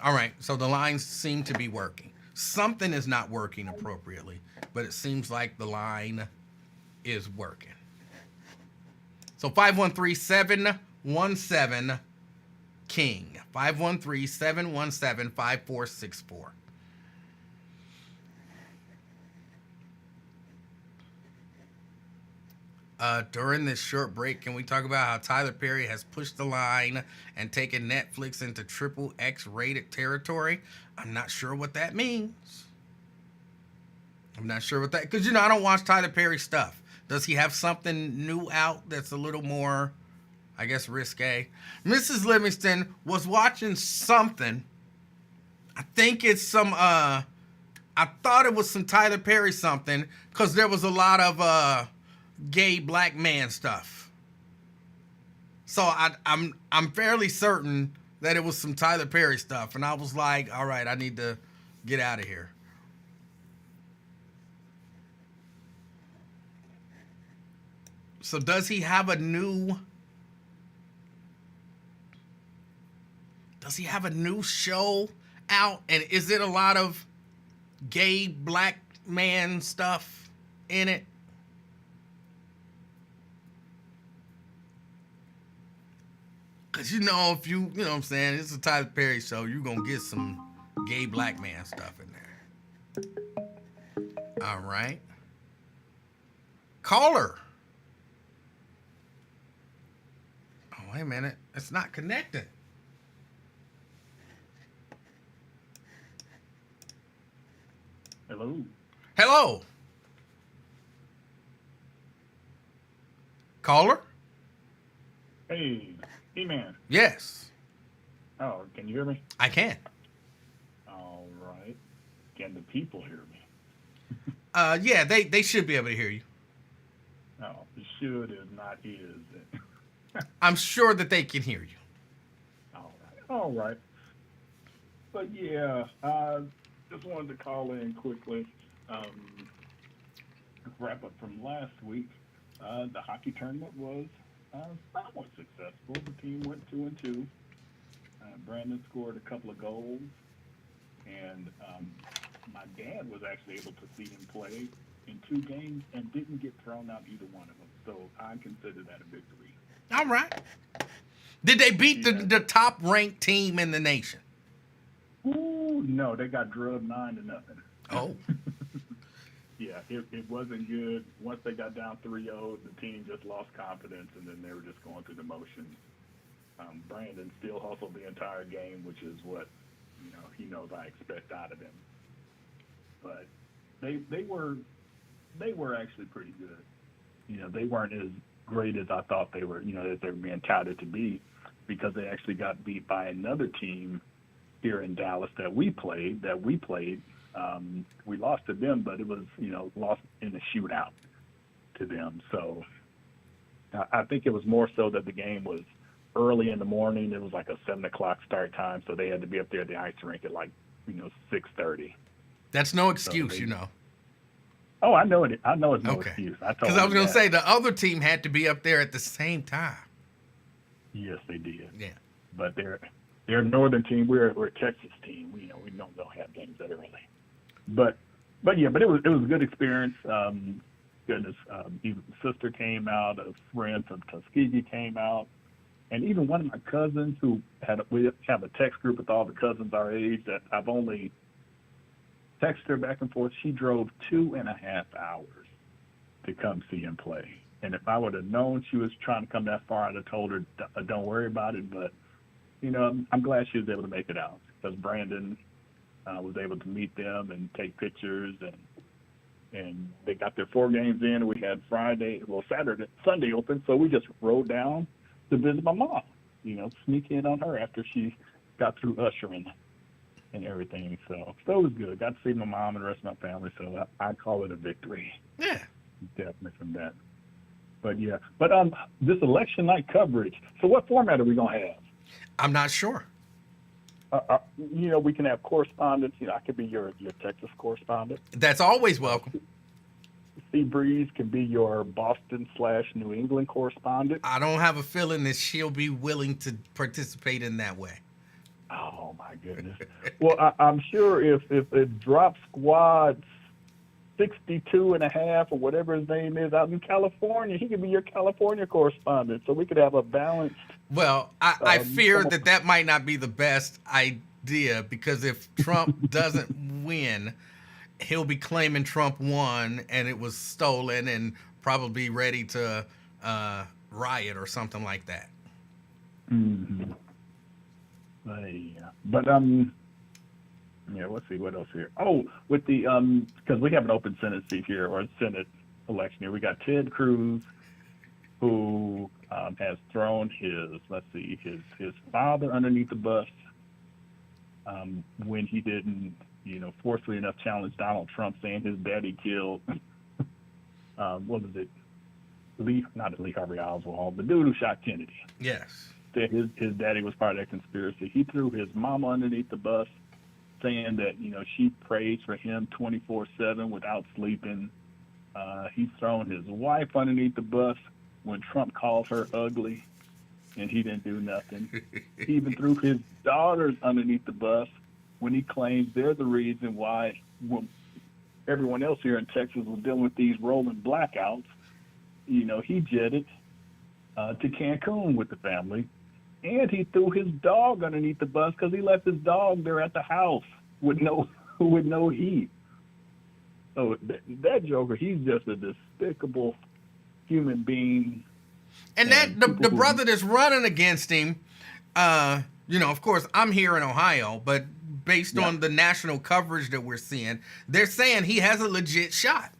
All right, so the lines seem to be working. Something is not working appropriately, but it seems like the line is working. So 513-717-KING. 513-717-5464. During this short break, can we talk about how Tyler Perry has pushed the line and taken Netflix into triple X rated territory? I'm not sure what that means. I'm not sure what that, because, I don't watch Tyler Perry stuff. Does he have something new out that's a little more, I guess, risque? Mrs. Livingston was watching something. I think it's some, I thought it was some Tyler Perry something, because there was a lot of, gay black man stuff. So I'm fairly certain that it was some Tyler Perry stuff, and I was like, all right, I need to get out of here. So does he have a new show out, and is it a lot of gay black man stuff in it? Because, if you know what I'm saying, it's a Tyler Perry show, you're going to get some gay black man stuff in there. All right. Caller. Oh, wait a minute. It's not connected. Hello. Hello. Caller? Hey. E-Man. Yes. Oh, can you hear me? I can. All right. Can the people hear me? Yeah, they should be able to hear you. No, it should is not is. I'm sure that they can hear you. All right. But yeah, I just wanted to call in quickly. Wrap up from last week. The hockey tournament was somewhat successful. The team went 2-2. Brandon scored a couple of goals, and my dad was actually able to see him play in 2 games and didn't get thrown out either one of them. So I consider that a victory. All right. Did they beat the top-ranked team in the nation? Ooh, no, they got drubbed 9-0. Oh. Yeah, it wasn't good. Once they got down 3-0, the team just lost confidence, and then they were just going through the motions. Brandon still hustled the entire game, which is what he knows I expect out of him. But they were actually pretty good. They weren't as great as I thought they were. That they were being touted to be, because they actually got beat by another team here in Dallas that we played. We lost to them, but it was, lost in a shootout to them. So I think it was more so that the game was early in the morning. It was like a 7 o'clock start time, so they had to be up there at the ice rink at 6:30. That's no excuse, Oh, I know it. I know it's no excuse. Because I was going to say the other team had to be up there at the same time. Yes, they did. Yeah, but they're a northern team. We're a Texas team. We don't have games that early. But it was a good experience. Goodness, even sister came out, a friend from Tuskegee came out, and even one of my cousins we have a text group with all the cousins our age that I've only texted her back and forth. She drove 2.5 hours to come see him play. And if I would have known she was trying to come that far, I'd have told her, don't worry about it. But, I'm glad she was able to make it out, because Brandon was able to meet them and take pictures, and they got their 4 games in. We had Sunday open, so we just rode down to visit my mom. Sneak in on her after she got through ushering and everything. So it was good. Got to see my mom and the rest of my family. So I call it a victory. Yeah. Definitely from that. But yeah, this election night coverage. So what format are we gonna have? I'm not sure. We can have correspondents. I could be your Texas correspondent. That's always welcome. Sea Breeze can be your Boston/New England correspondent. I don't have a feeling that she'll be willing to participate in that way. Oh my goodness. Well, I'm sure if Drop Squad 62 and a half or whatever his name is out in California, he could be your California correspondent. So we could have a balanced. Well, I fear that might not be the best idea, because if Trump doesn't win, he'll be claiming Trump won and it was stolen and probably ready to riot or something like that. Mm-hmm. But let's see what else here. Oh, with the because we have an open Senate seat here, or a Senate election here. We got Ted Cruz, who has thrown his father underneath the bus when he didn't forcefully enough challenge Donald Trump, saying his daddy killed what was it? Not Lee Harvey Oswald, the dude who shot Kennedy. Yes. That his daddy was part of that conspiracy. He threw his mama underneath the bus, saying that she prays for him 24/7 without sleeping. He's thrown his wife underneath the bus when Trump called her ugly, and he didn't do nothing. He even threw his daughters underneath the bus when he claims they're the reason why everyone else here in Texas was dealing with these rolling blackouts. He jetted to Cancun with the family, and he threw his dog underneath the bus because he left his dog there at the house with no heat. So that Joker, he's just a despicable human being. And that the brother that's running against him, of course, I'm here in Ohio, but based on the national coverage that we're seeing, they're saying he has a legit shot.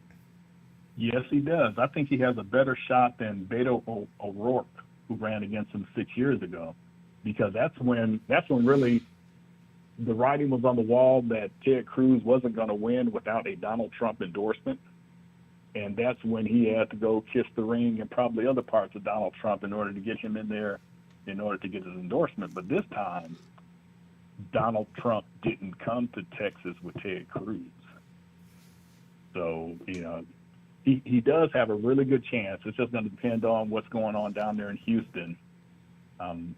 Yes, he does. I think he has a better shot than Beto O'Rourke, who ran against him 6 years ago, because that's when really the writing was on the wall that Ted Cruz wasn't going to win without a Donald Trump endorsement. And that's when he had to go kiss the ring and probably other parts of Donald Trump in order to get him in there, in order to get his endorsement. But this time, Donald Trump didn't come to Texas with Ted Cruz. So, he does have a really good chance. It's just going to depend on what's going on down there in Houston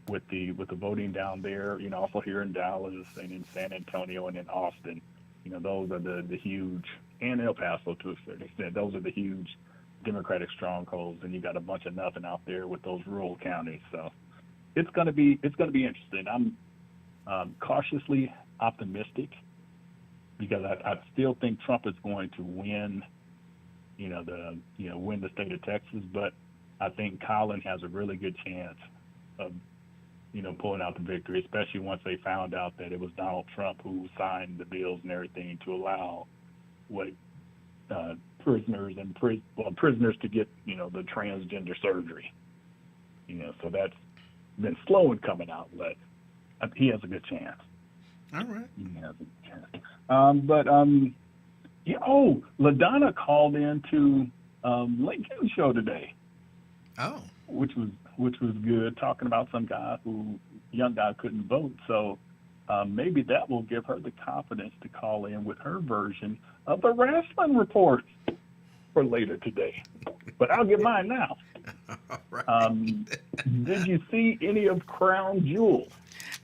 with the voting down there, also here in Dallas and in San Antonio and in Austin. Those are the huge, and El Paso to a certain extent, those are the huge Democratic strongholds, and you got a bunch of nothing out there with those rural counties. So it's going to be interesting. I'm cautiously optimistic because I still think Trump is going to win, win the state of Texas, but I think Colin has a really good chance of, pulling out the victory, especially once they found out that it was Donald Trump who signed the bills and everything to allow prisoners to get, the transgender surgery. So that's been slow in coming out, but he has a good chance. All right. He has a good chance. LaDonna called into Lake Hughes show today. Oh. Which was good, talking about some young guy couldn't vote. So maybe that will give her the confidence to call in with her version of the wrestling report for later today. But I'll get mine now. All right. Did you see any of Crown Jewel?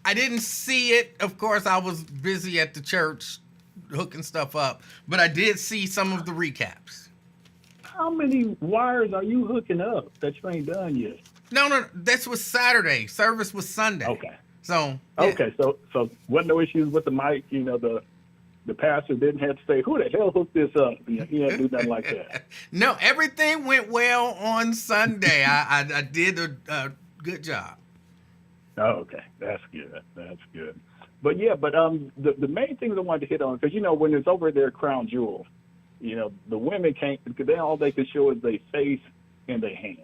I didn't see it. Of course, I was busy at the church hooking stuff up, but I did see some of the recaps. How many wires are you hooking up that you ain't done yet? No, this was Saturday. Service was Sunday. Okay. So yeah. Okay, so wasn't no issues with the mic. The pastor didn't have to say, "Who the hell hooked this up?" He had to do nothing like that. No, everything went well on Sunday. I did a good job. Oh, okay, that's good. But yeah, the main things I wanted to hit on, because when it's over their crown jewel, the women can't, because all they can show is their face and their hands.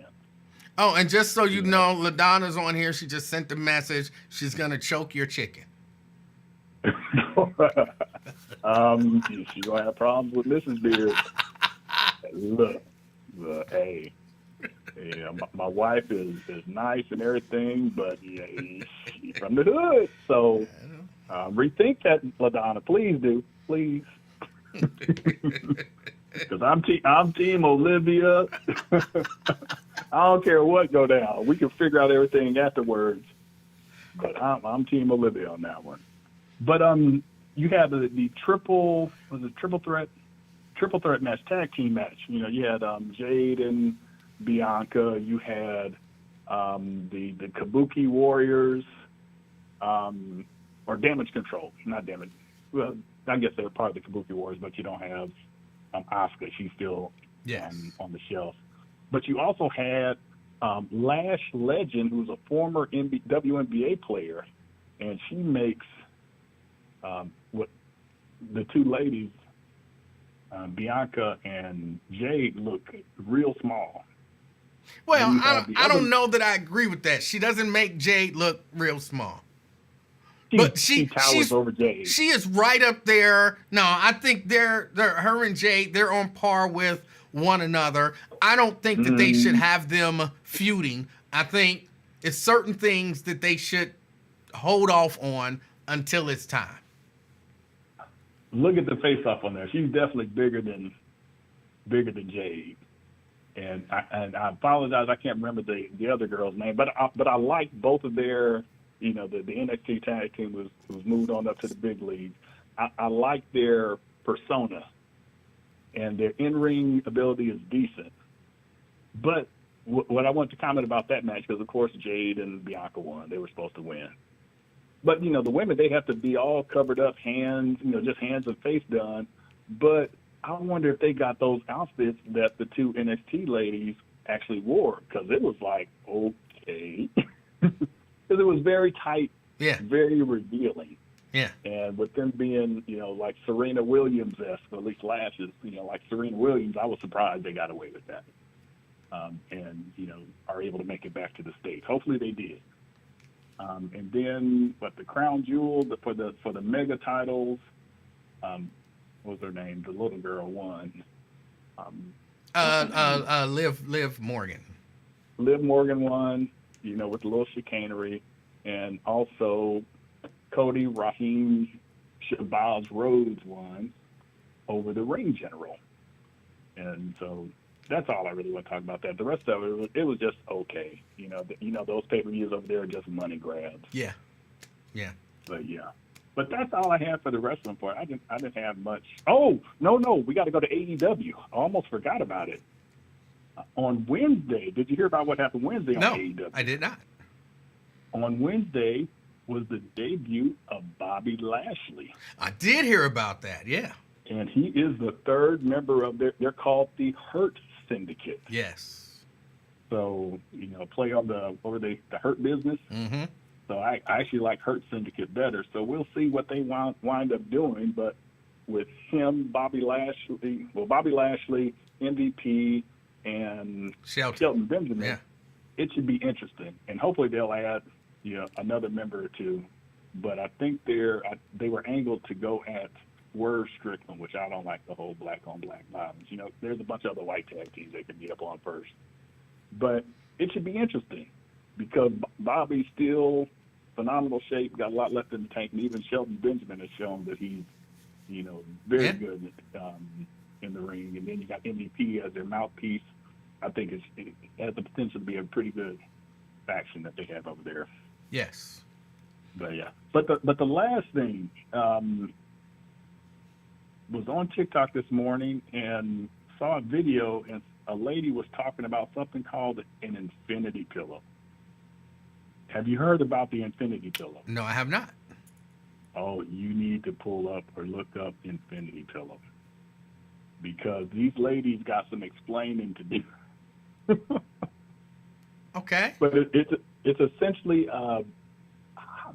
Oh, and just so you know, LaDonna's on here. She just sent the message. She's gonna choke your chicken. She's gonna have problems with Mrs. Beard. Look, hey, yeah, my wife is nice and everything, but yeah, she's from the hood. So rethink that, LaDonna. Please do, please. Because I'm team Olivia. I don't care what go down. We can figure out everything afterwards. But I'm team Olivia on that one. But you have the triple threat match, tag team match. You had Jade and Bianca. You had the Kabuki Warriors, or Damage Control, not Damage. Well, I guess they're part of the Kabuki Warriors, but you don't have Asuka. She's still on the shelf. But you also had Lash Legend, who's a former WNBA player, and she makes what the two ladies, Bianca and Jade, look real small. Well, I don't know that I agree with that. She doesn't make Jade look real small. She towers over Jade. She is right up there. No, I think they're her and Jade, they're on par with one another. I don't think that they should have them feuding. I think it's certain things that they should hold off on until it's time. Look at the face-off on there. She's definitely bigger than Jade. And I apologize, I can't remember the other girl's name, but I like both of their, the NXT tag team was moved on up to the big league. I like their persona, and their in-ring ability is decent. But what I want to comment about that match, because of course Jade and Bianca won, they were supposed to win. But the women, they have to be all covered up, hands, just hands and face done. But I wonder if they got those outfits that the two NXT ladies actually wore, because it was like, okay. Because it was very tight, very revealing. Yeah. And with them being, like Serena Williams-esque, or at least lashes, like Serena Williams, I was surprised they got away with that. And, are able to make it back to the States. Hopefully they did. And then, the crown jewel for the mega titles, what was her name? The little girl won. Liv Morgan. Liv Morgan won, with a little chicanery, and also Cody Raheem Shabazz Rhodes won over the Ring General. And so that's all I really want to talk about that. The rest of it was just okay. Those pay-per-views over there are just money grabs. Yeah. Yeah. But that's all I had for the wrestling part. I didn't have much. Oh, no, we got to go to AEW. I almost forgot about it. On Wednesday, did you hear about what happened Wednesday on AEW? No, I did not. On Wednesday was the debut of Bobby Lashley. I did hear about that, yeah. And he is the third member of they're called the Hurt Syndicate. Yes. So, play on the Hurt Business. Mm-hmm. So I actually like Hurt Syndicate better. So we'll see what they wind up doing. But with him, Bobby Lashley, MVP, and Shelton Benjamin, it should be interesting. And hopefully they'll add another member or two. But I think they were angled to go at Swerve Strickland, which I don't like the whole black-on-black violence. There's a bunch of other white tag teams they could get up on first. But it should be interesting because Bobby's still phenomenal shape, got a lot left in the tank, and even Shelton Benjamin has shown that he's, very good in the ring. And then you got MVP as their mouthpiece. I think it has the potential to be a pretty good faction that they have over there. Yes. But yeah. But the last thing was on TikTok this morning and saw a video, and a lady was talking about something called an infinity pillow. Have you heard about the infinity pillow? No, I have not. Oh, you need to pull up or look up infinity pillow, because these ladies got some explaining to do. Okay. But it's essentially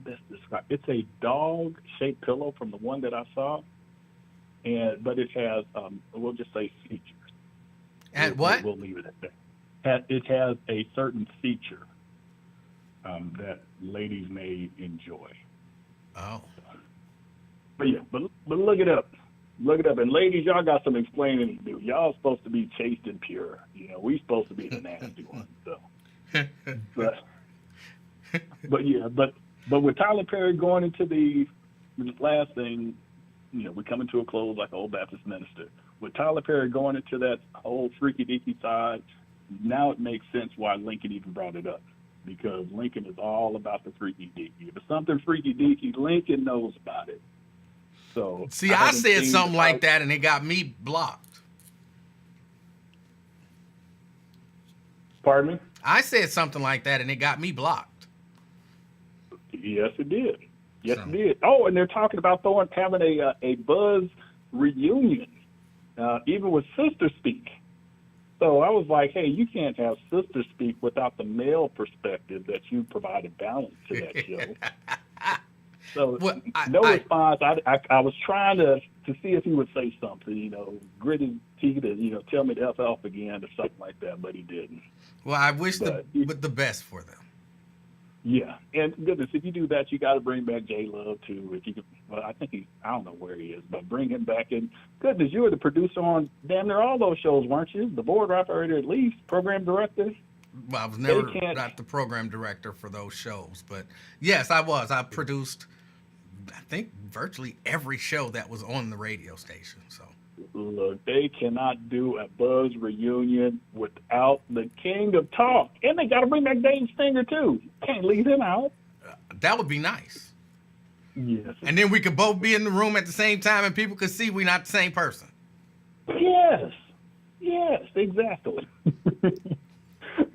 best describe? It's a dog-shaped pillow from the one that I saw, but it has we'll just say features. And what? We'll leave it at that. It has a certain feature that ladies may enjoy. Oh. But yeah, but look it up. Look it up. And ladies, y'all got some explaining to do. Y'all supposed to be chaste and pure. We supposed to be the nasty ones. So, but yeah, but with Tyler Perry going into this last thing, we're coming to a close like an old Baptist minister. With Tyler Perry going into that whole freaky deaky side, now it makes sense why Lincoln even brought it up. Because Lincoln is all about the freaky deaky. If it's something freaky deaky, Lincoln knows about it. So see, I said something like that and it got me blocked. Pardon me? I said something like that and it got me blocked. Yes, it did. Yes, it did. Oh, and they're talking about having a Buzz reunion, even with Sister Speak. So I was like, hey, you can't have Sister Speak without the male perspective that you provided balance to that show. So no response. I was trying to see if he would say something, gritted teeth, to tell me to F off again or something like that, but he didn't. Well, I wish the best for them. Yeah, and goodness, if you do that, you got to bring back J-Love too. If you could, well, I think I don't know where he is, but bring him back in. Goodness, you were the producer on damn near all those shows, weren't you? The board operator, at least, program director. Well, I was never not the program director for those shows, but yes, I was. I produced, I think, virtually every show that was on the radio station. So look, they cannot do a Buzz reunion without the king of talk, and they got to bring back Dave Stinger too. Can't leave him out. That would be nice. Yes. And then we could both be in the room at the same time, and people could see we're not the same person. Yes. Yes, exactly.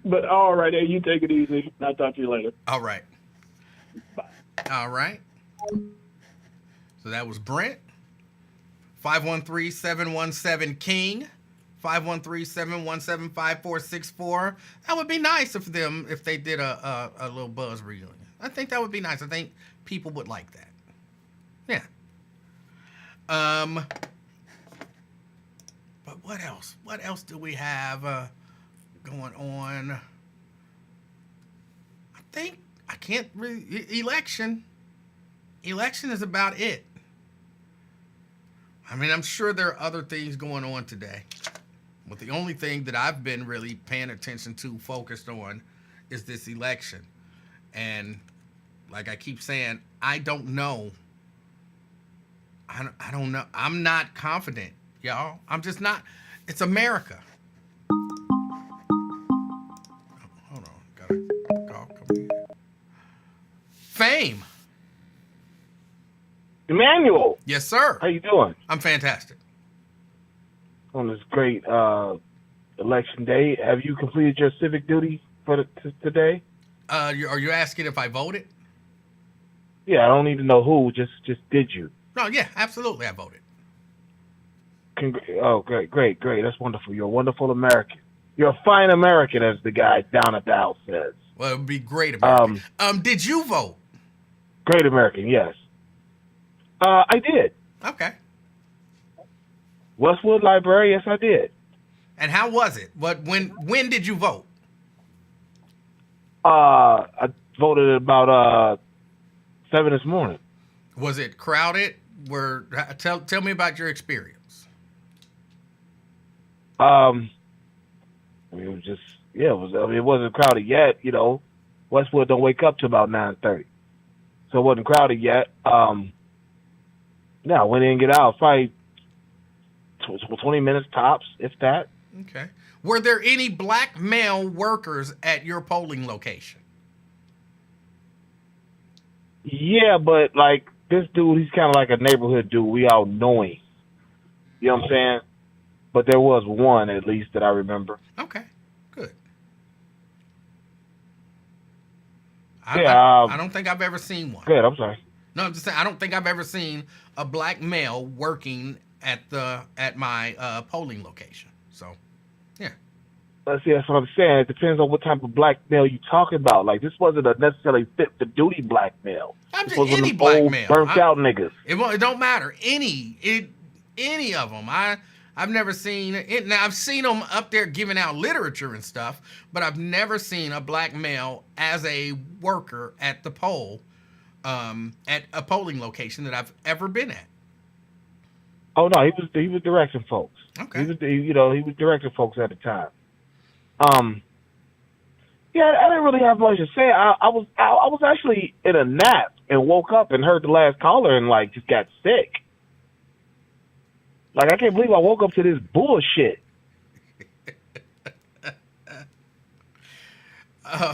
But all right, hey, you take it easy. I'll talk to you later. All right. Bye. All right. So that was Brent. 513-717-KING. 513-717-5464. That would be nice if they did a little Buzz reunion. I think that would be nice. I think people would like that. Yeah. But what else? What else do we have going on? I can't really. Election is about it. I mean, I'm sure there are other things going on today. But the only thing that I've been really paying attention to, focused on, is this election. And like I keep saying, I don't know. I don't know. I'm not confident, y'all. I'm just not. It's America. Hold on. Got a call coming in. Fame. Emanuel. Yes, sir. How you doing? I'm fantastic. On this great election day, have you completed your civic duty for today? Are you asking if I voted? Yeah, I don't need to know who. Just did you? No, yeah, absolutely, I voted. Oh, great. That's wonderful. You're a wonderful American. You're a fine American, as the guy down at the house says. Well, it would be great American. Did you vote? Great American, yes. I did. Okay. Westwood Library, yes, I did. And how was it? When did you vote? I voted at about 7 this morning. Was it crowded? Tell me about your experience. It was just it wasn't crowded yet. Westwood don't wake up till about 9:30, so it wasn't crowded yet. I went in and get out probably 20 minutes tops, if that. Okay. Were there any black male workers at your polling location? Yeah, but like this dude, he's kind of like a neighborhood dude. We all know him. You know what I'm saying? But there was one, at least, that I remember. Okay, good. I don't think I've ever seen one. Good, I'm sorry. No, I'm just saying I don't think I've ever seen a black male working at my polling location. So, yeah. Let's see, that's what I'm saying. It depends on what type of black male you're talking about. Like, this wasn't a necessarily fit for duty black male. I'm This just was any them black old, male. burnt out niggas. It don't matter. Any of them. I've never seen it. Now I've seen them up there giving out literature and stuff, but I've never seen a black male as a worker at the poll, at a polling location that I've ever been at. Oh no, he was directing folks. Okay. He was directing folks at the time. Yeah, I didn't really have much to say. I was actually in a nap and woke up and heard the last caller and like just got sick. Like I can't believe I woke up to this bullshit.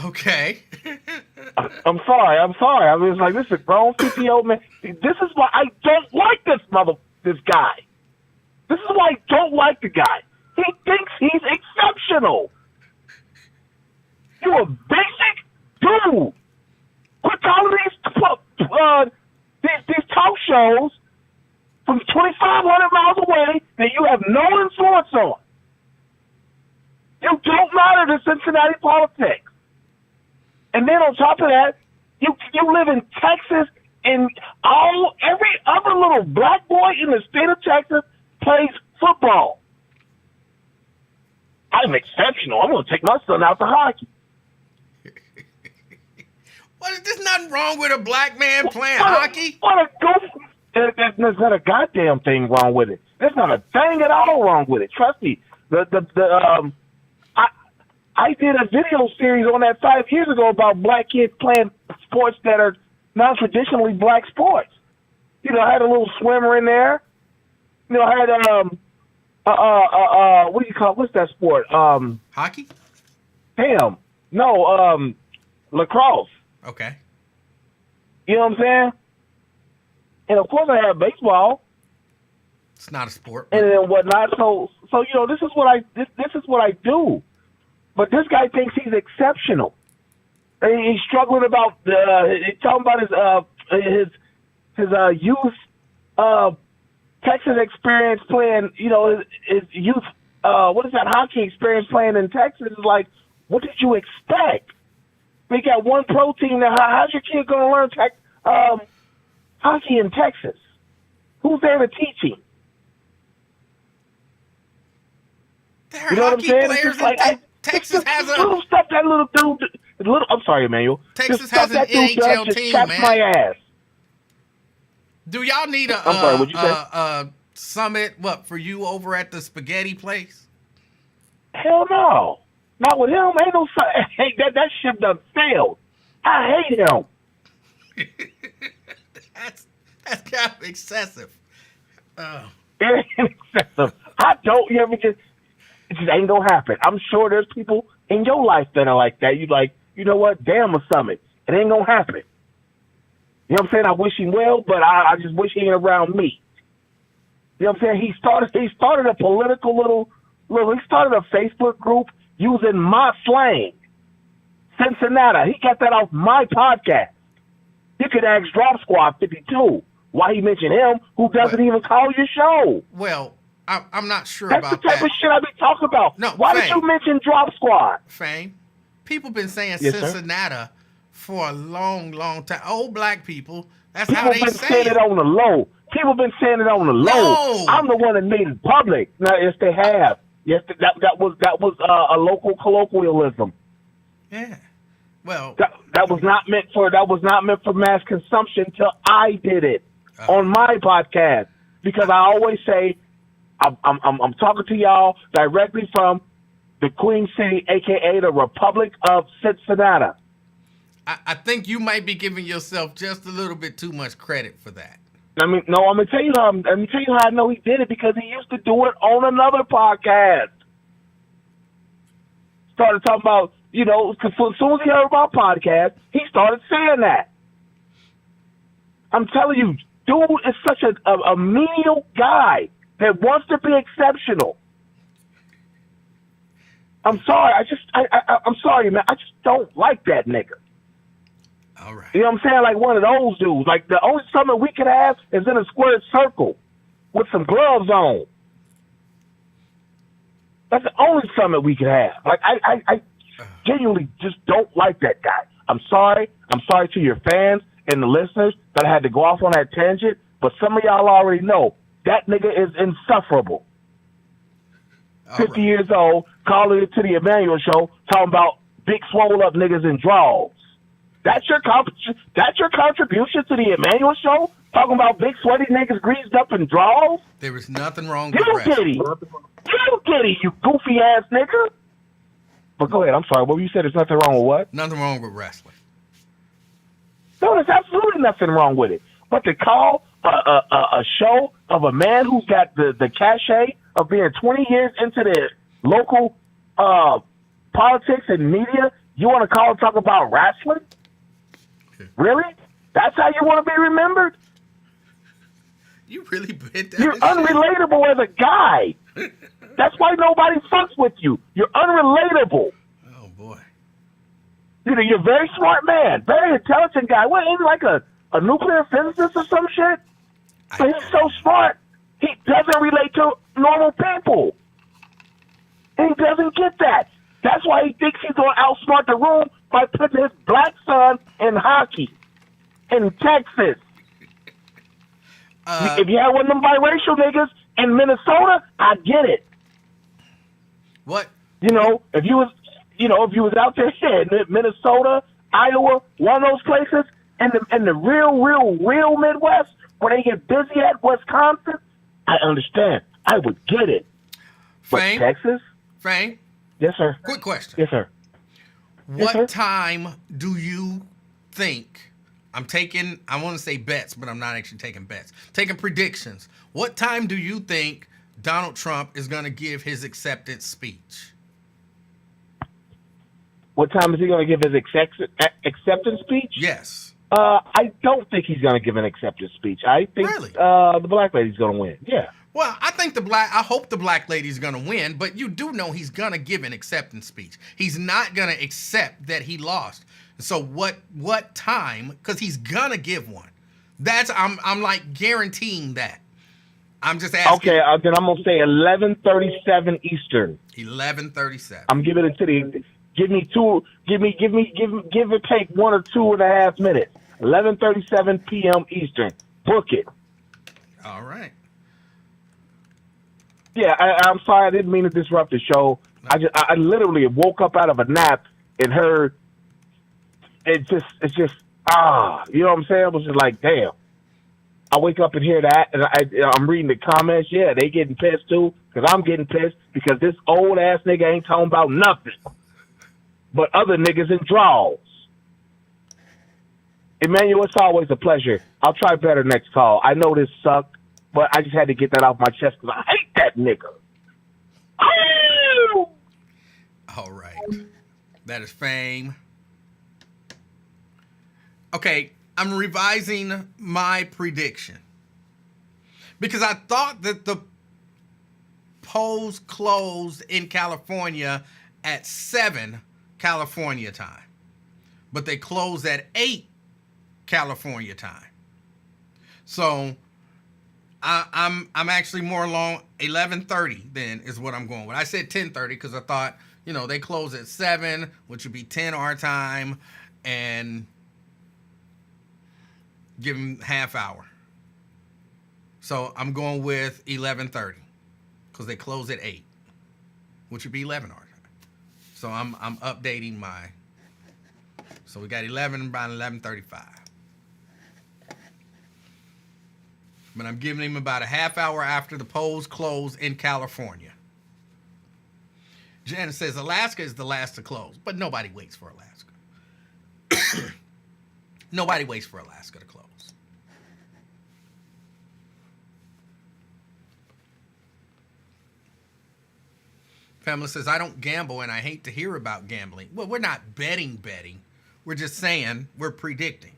Okay. I'm sorry. I mean, it's like, this is a grown 50-year-old man. This is why I don't like this guy. This is why I don't like the guy. He thinks he's exceptional. You a basic dude. Quit calling these talk shows from 2,500 miles away that you have no influence on. You don't matter to Cincinnati politics. And then on top of that, you live in Texas, and every other little black boy in the state of Texas plays football. I'm exceptional. I'm going to take my son out to hockey. What? There's nothing wrong with a black man playing hockey. What a goof! There's not a goddamn thing wrong with it. There's not a thing at all wrong with it. Trust me. I did a video series on that 5 years ago about black kids playing sports that are non-traditionally black sports. You know, I had a little swimmer in there. You know, I had what do you call it? What's that sport? Hockey? Damn. No, lacrosse. Okay. You know what I'm saying? And of course I have baseball. It's not a sport. And then whatnot. So you know, this is what I do. But this guy thinks he's exceptional. And he's struggling about he's talking about his youth Texas experience playing, you know, his youth what is that hockey experience playing in Texas. Is like, what did you expect? We got one pro team now. How's your kid gonna learn hockey in Texas? Who's there to teach him? There You know what I'm saying? It's just like, Texas has a little stuff that little dude. I'm sorry, Emmanuel. Texas has an NHL team, man. My ass. Do y'all need a summit? What for you over at the spaghetti place? Hell no, not with him. Ain't no. Hey, that ship done failed. I hate him. That's kind of excessive. It ain't excessive. I don't. You ever just. It just ain't gonna happen. I'm sure there's people in your life that are like that. You like, you know what? Damn a summit. It ain't gonna happen. You know what I'm saying? I wish him well, but I just wish he ain't around me. You know what I'm saying? He started a political he started a Facebook group using my slang. Cincinnati. He got that off my podcast. You could ask Drop Squad 52 why he mentioned him, who doesn't even call your show. Well, I'm not sure That's about that. That's the type of shit I be talking about. No, why did you mention Drop Squad? Fame. People been saying Yes, Cincinnati for a long, long time. Old black people. That's People how they been say saying it. it on the low. People been saying it on the low. No. I'm the one that made it public. No, yes, they have. Yes, that was a local colloquialism. Yeah. Well, that was not meant for mass consumption till I did it on my podcast, because I always say I'm talking to y'all directly from the Queen City, aka the Republic of Cincinnati. I think you might be giving yourself just a little bit too much credit for that. I mean, no, I'm gonna tell you how I know he did it, because he used to do it on another podcast. Started talking about, you know, as soon as he heard about podcast, he started saying that. I'm telling you, dude is such a menial guy that wants to be exceptional. I'm sorry, I'm sorry, man. I just don't like that nigga. All right. You know what I'm saying? Like one of those dudes. Like the only summit we could have is in a squared circle with some gloves on. That's the only summit we could have. Like, I genuinely just don't like that guy. I'm sorry. I'm sorry to your fans and the listeners that I had to go off on that tangent, but some of y'all already know that nigga is insufferable. 50 years old, calling it to the Emanuel show, talking about big swole up niggas and draws. That's your contribution to the Emanuel show? Talking about big sweaty niggas greased up and draws? There is nothing wrong with You wrestling. did it, you goofy ass nigga. But go ahead, I'm sorry. What you said, there's nothing wrong with what? Nothing wrong with wrestling. No, there's absolutely nothing wrong with it. But to call a show of a man who's got the cachet of being 20 years into the local politics and media, you want to call and talk about wrestling? Really? That's how you want to be remembered? You really bit that? You're unrelatable as a guy. That's why nobody fucks with you. You're unrelatable. Oh, boy. You know, you're a very smart man, very intelligent guy. What, ain't he like a nuclear physicist or some shit? But he's so smart, he doesn't relate to normal people. And he doesn't get that. That's why he thinks he's going to outsmart the room by putting his black son in hockey in Texas. If you had one of them biracial niggas in Minnesota, I get it. What? If you was out there in Minnesota, Iowa, one of those places, and the real Midwest, where they get busy at Wisconsin, I understand. I would get it. Fame? But Texas? Fame? Yes, sir. Quick question. Yes, sir. What time do you think, I want to say bets, but I'm not actually taking bets, taking predictions. What time do you think Donald Trump is going to give his acceptance speech? What time is he going to give his acceptance speech? Yes. I don't think he's going to give an acceptance speech. I think Really? The black lady's going to win. Yeah. Well, I hope the black lady's going to win, but you do know he's going to give an acceptance speech. He's not going to accept that he lost. So what time? Because he's going to give one. I'm like guaranteeing that. I'm just asking. Okay, then I'm going to say 11:37 Eastern. 11:37. I'm giving it to the. Give or take 1 or 2.5 minutes. 11:37 p.m. Eastern. Book it. All right. Yeah, I'm sorry. I didn't mean to disrupt the show. I literally woke up out of a nap and heard it's just you know what I'm saying? I was just like, damn. I wake up and hear that, and I'm reading the comments. Yeah, they getting pissed too, because I'm getting pissed because this old ass nigga ain't talking about nothing but other niggas in draws. Emanuel, it's always a pleasure. I'll try better next call. I know this sucked, but I just had to get that off my chest because I hate that nigga. Oh! All right. That is Fame. Okay, I'm revising my prediction because I thought that the polls closed in California at 7 California time, but they closed at 8 California time. So I'm actually more along 11:30 then is what I'm going with. I said 10:30 because I thought, they close at 7, which would be 10 our time, and give them half hour. So I'm going with 11:30 because they close at 8, which would be 11 our time. So I'm updating my. So we got 11 by 11:35. But I'm giving him about a half hour after the polls close in California. Janet says Alaska is the last to close, but nobody waits for Alaska. Nobody waits for Alaska to close. Pamela says, I don't gamble and I hate to hear about gambling. Well, we're not betting. We're just saying we're predicting.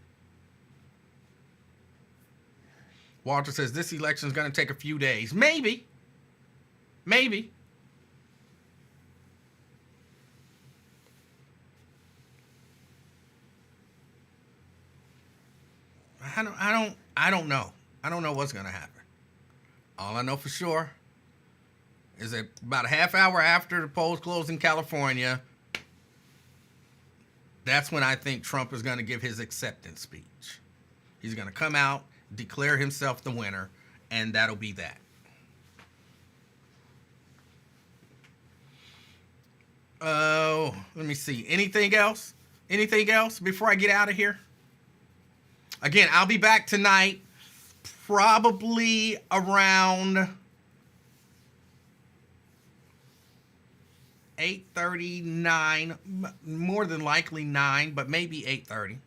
Walter says, this election is going to take a few days. Maybe. I don't know. I don't know what's going to happen. All I know for sure, is that about a half hour after the polls close in California, that's when I think Trump is going to give his acceptance speech. He's going to come out, declare himself the winner, and that'll be that. Oh, let me see. Anything else? Anything else before I get out of here? Again, I'll be back tonight, probably around 8:30, 9, more than likely 9, but maybe 8:30.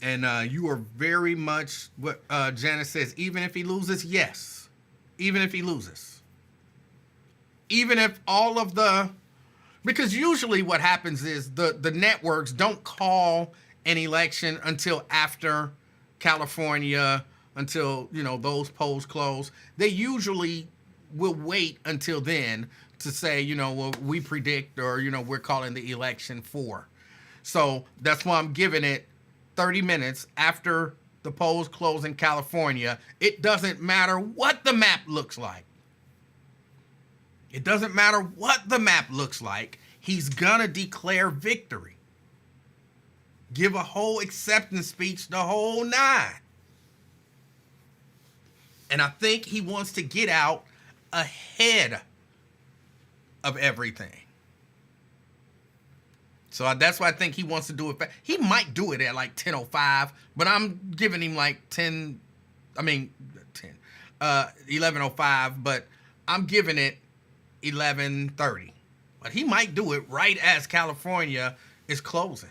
And you are very much what Janice says. Even if he loses, yes. Even if he loses. Even if all of the... Because usually what happens is the networks don't call an election until after California, until, you know, those polls close. They usually will wait until then to say, you know, well, we predict, or, you know, we're calling the election for. So that's why I'm giving it 30 minutes after the polls close in California. It doesn't matter what the map looks like. It doesn't matter what the map looks like. He's gonna declare victory. Give a whole acceptance speech, the whole 9. And I think he wants to get out ahead of everything. So that's why I think he wants to do it. He might do it at like 10:05, but I'm giving him like 11:05, but I'm giving it 11:30. But he might do it right as California is closing.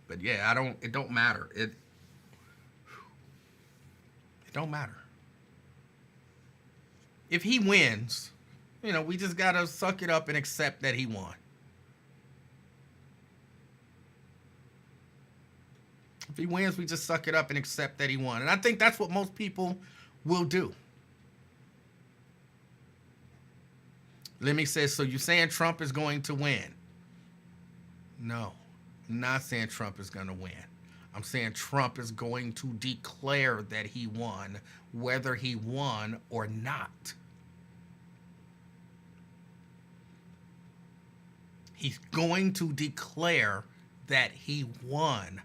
But yeah, it don't matter. It don't matter. If he wins, you know, we just got to suck it up and accept that he won. If he wins, we just suck it up and accept that he won. And I think that's what most people will do. Lemmy says, so you're saying Trump is going to win? No, I'm not saying Trump is going to win. I'm saying Trump is going to declare that he won, whether he won or not. He's going to declare that he won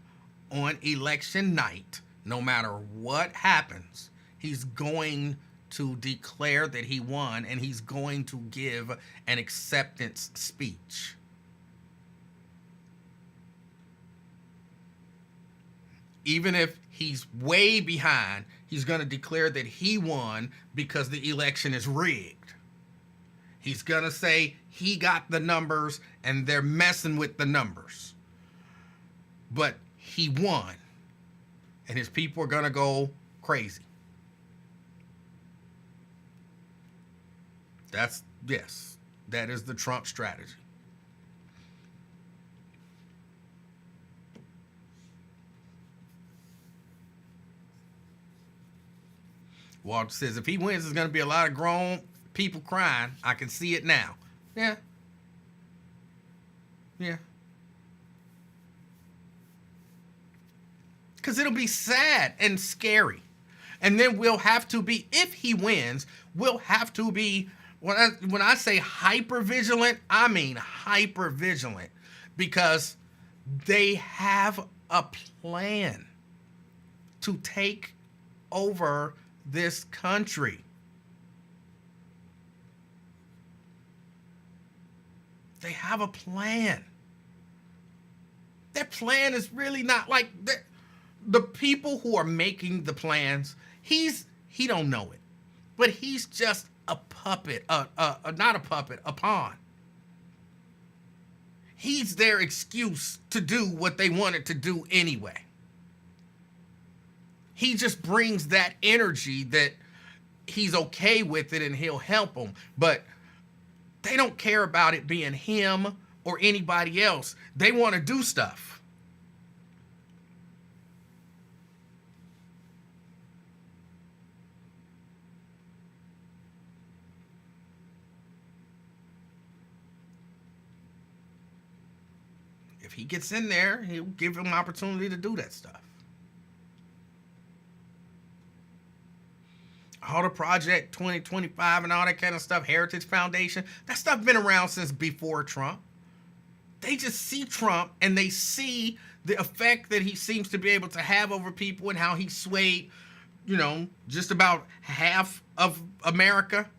on election night, no matter what happens. He's going to declare that he won, and he's going to give an acceptance speech. Even if he's way behind, he's going to declare that he won because the election is rigged. He's going to say he got the numbers and they're messing with the numbers. But he won. And his people are going to go crazy. Yes, that is the Trump strategy. Walter says, if he wins, there's going to be a lot of grown people crying. I can see it now. Yeah. Because it'll be sad and scary. And then we'll have to be, if he wins, we'll have to be, when I say hyper vigilant, I mean hyper vigilant. Because they have a plan to take over this country. They have a plan. Their plan is really not like the people who are making the plans. He don't know it, but he's just a puppet, not a puppet, a pawn. He's their excuse to do what they wanted to do anyway. He just brings that energy that he's okay with it and he'll help them. But they don't care about it being him or anybody else. They want to do stuff. if he gets in there, he'll give him an opportunity to do that stuff. All the Project 2025 and all that kind of stuff, Heritage Foundation, that stuff been around since before Trump. They just see Trump and they see the effect that he seems to be able to have over people and how he swayed, just about half of America.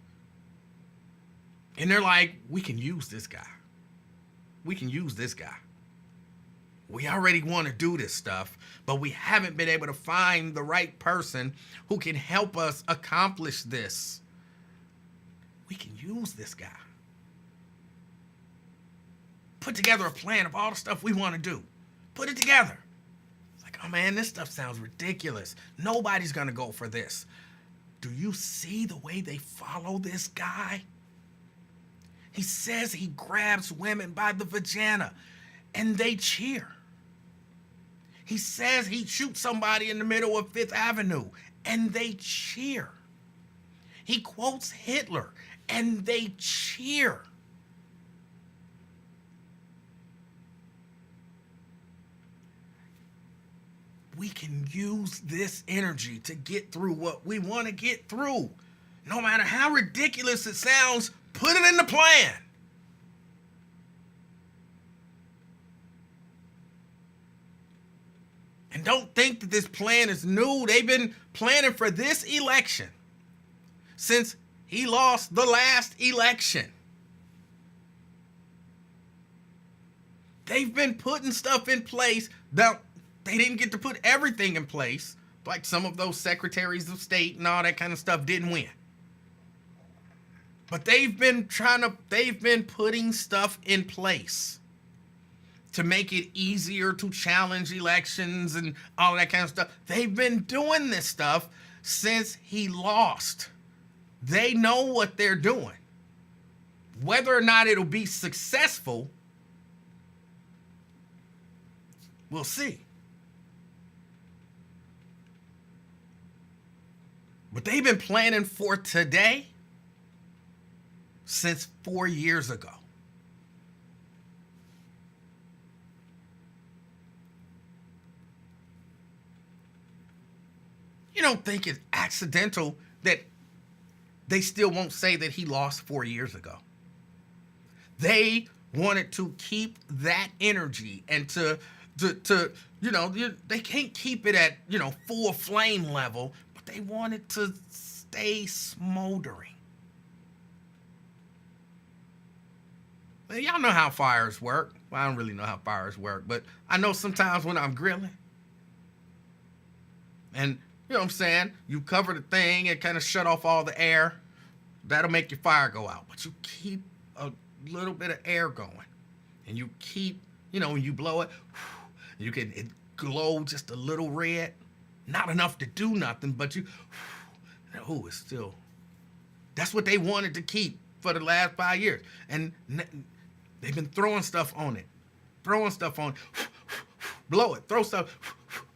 And they're like, we can use this guy. We can use this guy. We already want to do this stuff, but we haven't been able to find the right person who can help us accomplish this. We can use this guy. Put together a plan of all the stuff we want to do. Put it together. It's like, oh man, this stuff sounds ridiculous. Nobody's going to go for this. Do you see the way they follow this guy? He says he grabs women by the vagina and they cheer. He says he shoots somebody in the middle of Fifth Avenue and they cheer. He quotes Hitler and they cheer. We can use this energy to get through what we want to get through. No matter how ridiculous it sounds, put it in the plan. And don't think that this plan is new. They've been planning for this election since he lost the last election. They've been putting stuff in place. Now, they didn't get to put everything in place. Like some of those secretaries of state and all that kind of stuff didn't win. But they've been putting stuff in place to make it easier to challenge elections and all that kind of stuff. They've been doing this stuff since he lost. They know what they're doing. Whether or not it'll be successful, we'll see. But they've been planning for today since 4 years ago. You don't think it's accidental that they still won't say that he lost 4 years ago. They wanted to keep that energy and to they can't keep it at, full flame level, but they wanted to stay smoldering. Well, y'all know how fires work. Well, I don't really know how fires work, but I know sometimes when I'm grilling and, you know what I'm saying, you cover the thing and kind of shut off all the air, that'll make your fire go out. But you keep a little bit of air going and you keep, when you blow it, it glow just a little red. Not enough to do nothing, but it's still, that's what they wanted to keep for the last 5 years. And they've been throwing stuff on it. Blow it, throw stuff,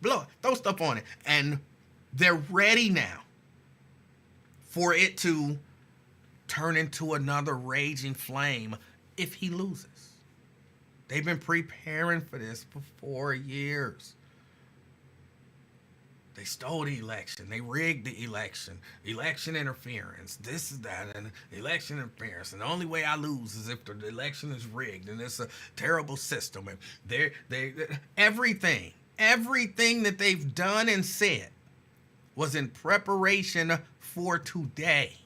blow it, throw stuff on it. And they're ready now for it to turn into another raging flame if he loses. They've been preparing for this for 4 years. They stole the election. They rigged the election. Election interference. This is that, and election interference. And the only way I lose is if the election is rigged, and it's a terrible system. And everything that they've done and said was in preparation for today.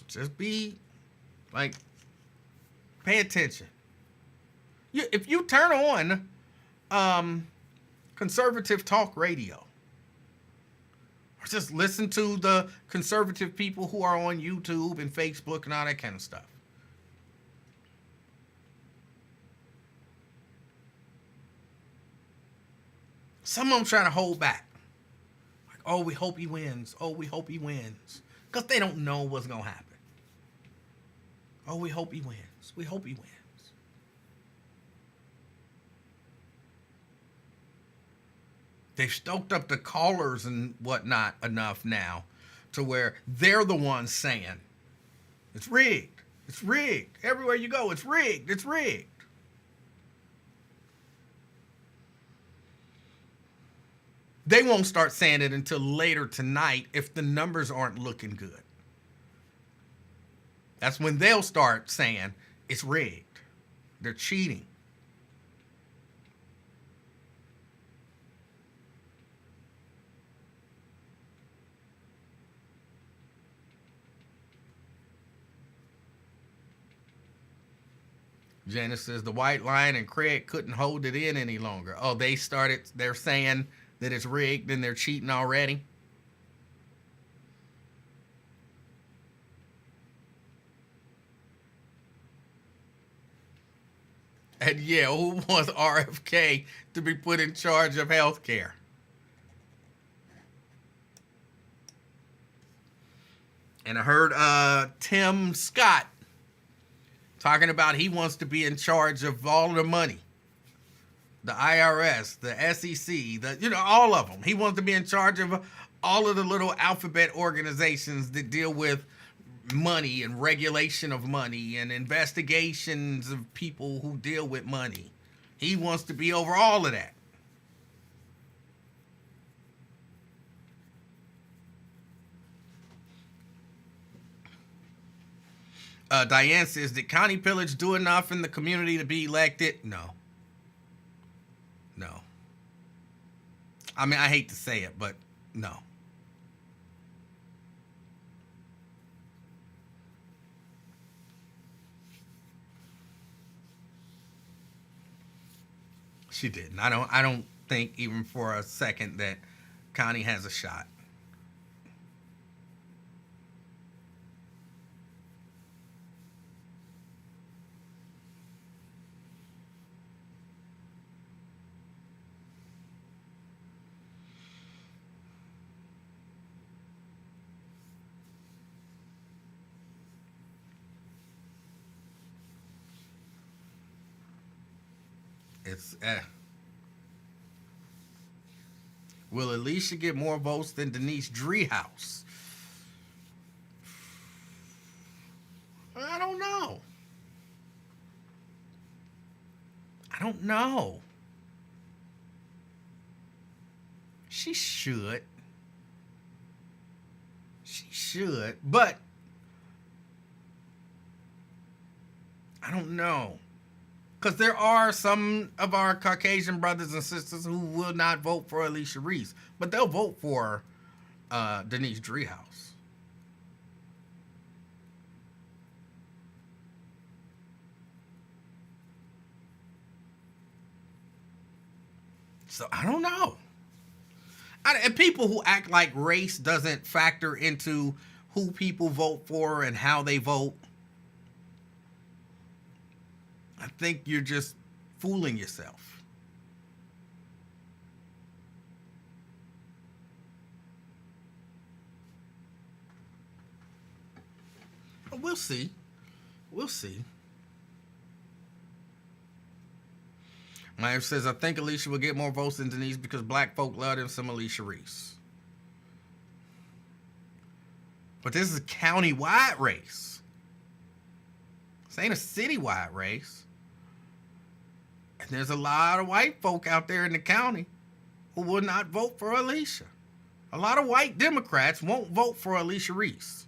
Just be pay attention. If you turn on conservative talk radio, or just listen to the conservative people who are on YouTube and Facebook and all that kind of stuff. Some of them try to hold back. Oh, we hope he wins. Oh, we hope he wins. Because they don't know what's going to happen. Oh, we hope he wins. We hope he wins. They've stoked up the callers and whatnot enough now to where they're the ones saying, it's rigged. It's rigged. Everywhere you go, it's rigged. It's rigged. They won't start saying it until later tonight if the numbers aren't looking good. That's when they'll start saying it's rigged. They're cheating. Janice says the White Lion and Craig couldn't hold it in any longer. Oh, they're saying that it's rigged and they're cheating already. And yeah, who wants RFK to be put in charge of healthcare? And I heard Tim Scott talking about he wants to be in charge of all the money. The IRS, the SEC, all of them. He wants to be in charge of all of the little alphabet organizations that deal with money and regulation of money and investigations of people who deal with money. He wants to be over all of that. Diane says, did Connie Pillage do enough in the community to be elected? No. I mean, I hate to say it, but no. She didn't. I don't think even for a second that Connie has a shot. It's Will Alicia get more votes than Denise Driehaus? I don't know. She should, but I don't know. Because there are some of our Caucasian brothers and sisters who will not vote for Alicia Reese, but they'll vote for Denise Driehaus. So I don't know. And people who act like race doesn't factor into who people vote for and how they vote, I think you're just fooling yourself. But we'll see. Maya says, I think Alicia will get more votes than Denise because black folk love him some Alicia Reese. But this is a county-wide race. This ain't a city-wide race. And there's a lot of white folk out there in the county who will not vote for Alicia. A lot of white Democrats won't vote for Alicia Reese.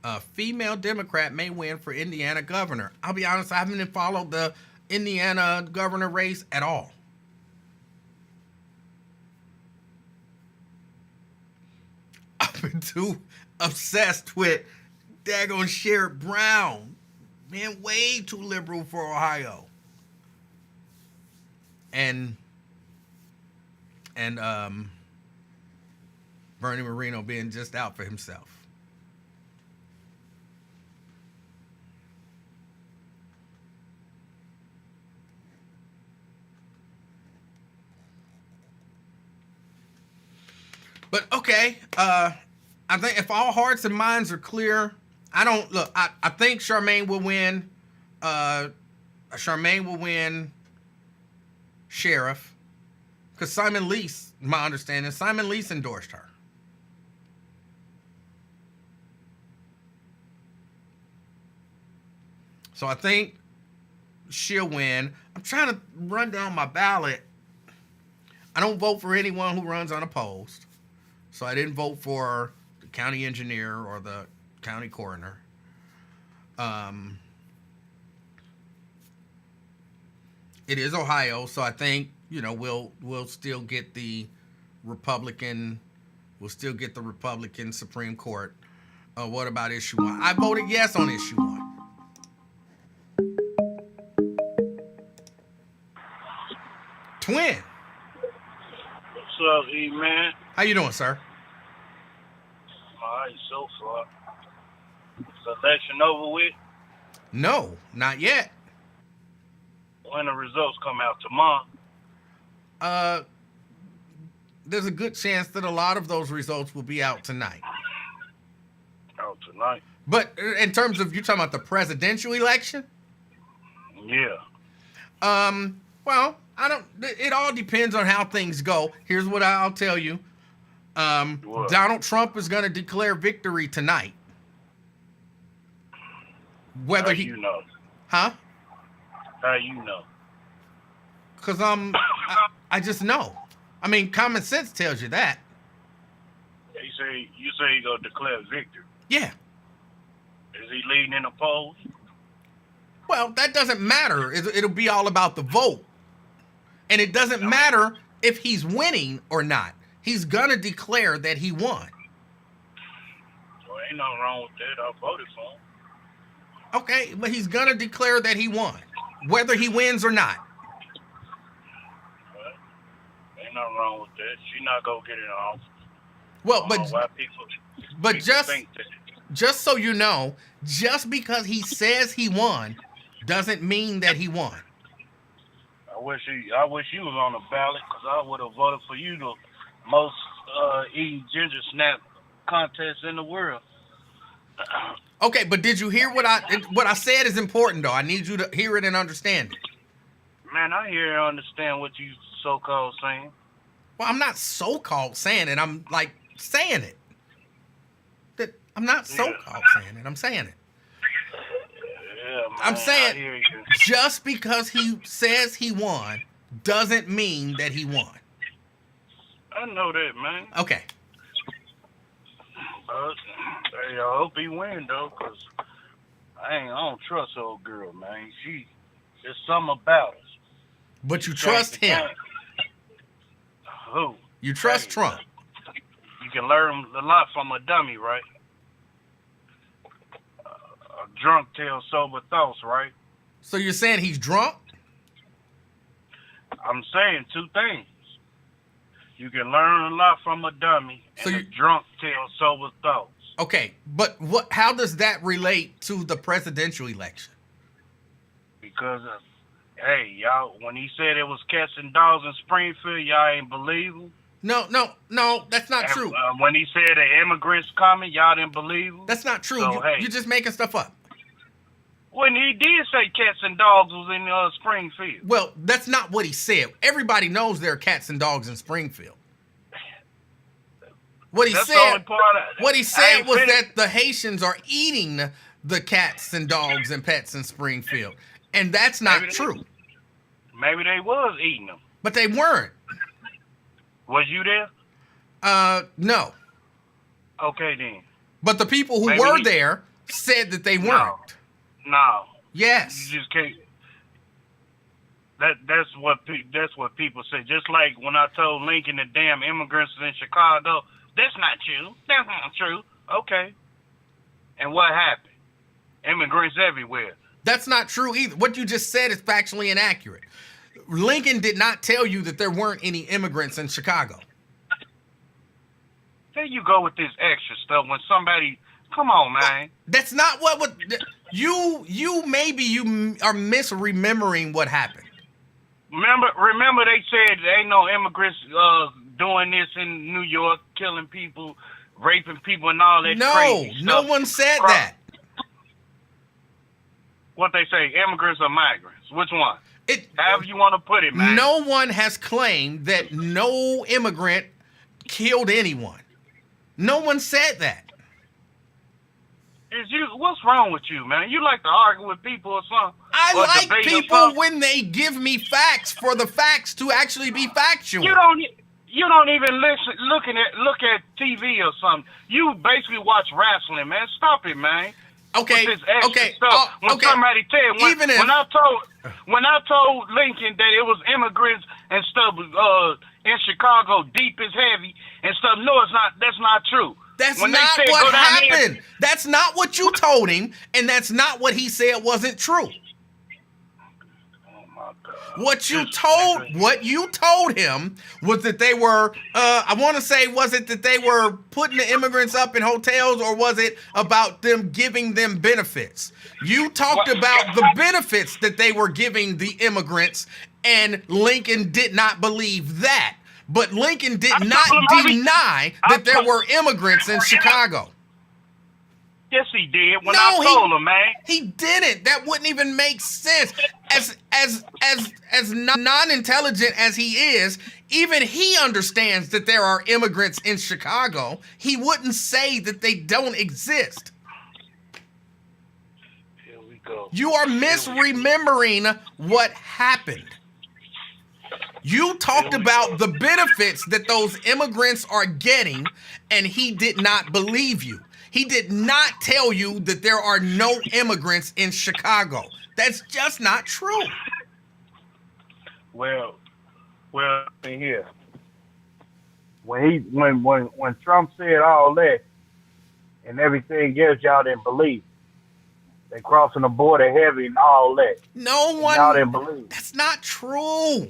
A female Democrat may win for Indiana governor. I'll be honest, I haven't followed the Indiana governor race at all. I've been too obsessed with daggone Sherrod Brown. Man, way too liberal for Ohio. and Bernie Moreno being just out for himself. But okay, I think if all hearts and minds are clear, I think Charmaine will win. Charmaine will win sheriff, because Simon Lease, my understanding, Simon Lease endorsed her. So I think she'll win. I'm trying to run down my ballot. I don't vote for anyone who runs unopposed. So I didn't vote for the county engineer or the county coroner. It is Ohio, so I think, we'll still get the Republican Supreme Court. What about issue 1? I voted yes on issue 1. Twin. What's up, E-Man? How you doing, sir? All right, so far. Is the election over with? No, not yet. When the results come out tomorrow? There's a good chance that a lot of those results will be out tonight. Out tonight? But in terms of, you talking about the presidential election? Yeah. Well, it all depends on how things go. Here's what I'll tell you. Donald Trump is going to declare victory tonight. Whether How you know? Huh? How you know? Because I just know. I mean, common sense tells you that. You say he gonna declare victory. Yeah. Is he leading in the polls? Well, that doesn't matter. It'll be all about the vote. And it doesn't matter if he's winning or not. He's gonna declare that he won. Well, ain't nothing wrong with that. I voted for him. Okay, but he's gonna declare that he won, whether he wins or not. Well, ain't nothing wrong with that. She not gonna get in office. Well, Why people think that. Just so you know, just because he says he won doesn't mean that he won. I wish you was on the ballot, because I would have voted for you, the most eating ginger snap contest in the world. Okay, but did you hear what I said is important, though? I need you to hear it and understand it. Man, I hear and understand what you so-called saying. Well, I'm not so-called saying it. I'm, saying it. I'm not so-called saying it. I'm saying it. Yeah, man, I'm saying I hear you. just because he says he won doesn't mean that he won. I know that, man. Okay. But hey, I hope he win, though, because I don't trust old girl, man. There's something about us. But you trust him. Who? You trust Trump. You can learn a lot from a dummy, right? A drunk tells sober thoughts, right? So you're saying he's drunk? I'm saying two things. You can learn a lot from a dummy, and a drunk tells sober thoughts. Okay, but how does that relate to the presidential election? Because, hey, y'all, when he said it was cats and dogs in Springfield, y'all ain't believe him. No, that's not true. When he said the immigrants coming, y'all didn't believe him. That's not true. So, You're just making stuff up. When he did say cats and dogs was in Springfield. Well, that's not what he said. Everybody knows there are cats and dogs in Springfield. What he said was that the Haitians are eating the cats and dogs and pets in Springfield. And that's not true. Maybe they was eating them. But they weren't. Was you there? No. Okay, then. But the people who were there said that they weren't. No. Yes. You just can't. That's what people say. Just like when I told Lincoln the damn immigrants in Chicago, that's not true. That's not true. Okay. And what happened? Immigrants everywhere. That's not true either. What you just said is factually inaccurate. Lincoln did not tell you that there weren't any immigrants in Chicago. There you go with this extra stuff. When somebody, come on, man. That's not what you maybe you are misremembering what happened. Remember they said there ain't no immigrants doing this in New York, killing people, raping people, and all that crazy stuff. No one said that. What they say, immigrants or migrants? Which one? However you want to put it, man. No one has claimed that no immigrant killed anyone. No one said that. What's wrong with you, man? You like to argue with people or something? I or like people when they give me facts for the facts to actually be factual. You don't even look at TV or something. You basically watch wrestling, man. Stop it, man. Okay. With this extra stuff. Somebody tell when I told Lincoln that it was immigrants and stuff in Chicago, deep as heavy and stuff. No, it's not. That's not true. That's not what happened. That's not what you told him, and that's not what he said wasn't true. Oh my God. What you told him was that they were I want to say, was it that they were putting the immigrants up in hotels, or was it about them giving them benefits? You talked about the benefits that they were giving the immigrants, and Lincoln did not believe that. But Lincoln did not deny that there were immigrants in Chicago. Yes, he did. I told him, man. He didn't. That wouldn't even make sense. As non-intelligent as he is, even he understands that there are immigrants in Chicago. He wouldn't say that they don't exist. Here we go. You are misremembering what happened. You talked about the benefits that those immigrants are getting, and he did not believe you. He did not tell you that there are no immigrants in Chicago. That's just not true. Well, here. When Trump said all that and everything else, y'all didn't believe. They crossing the border heavy and all that. No one. Y'all didn't believe. That's not true.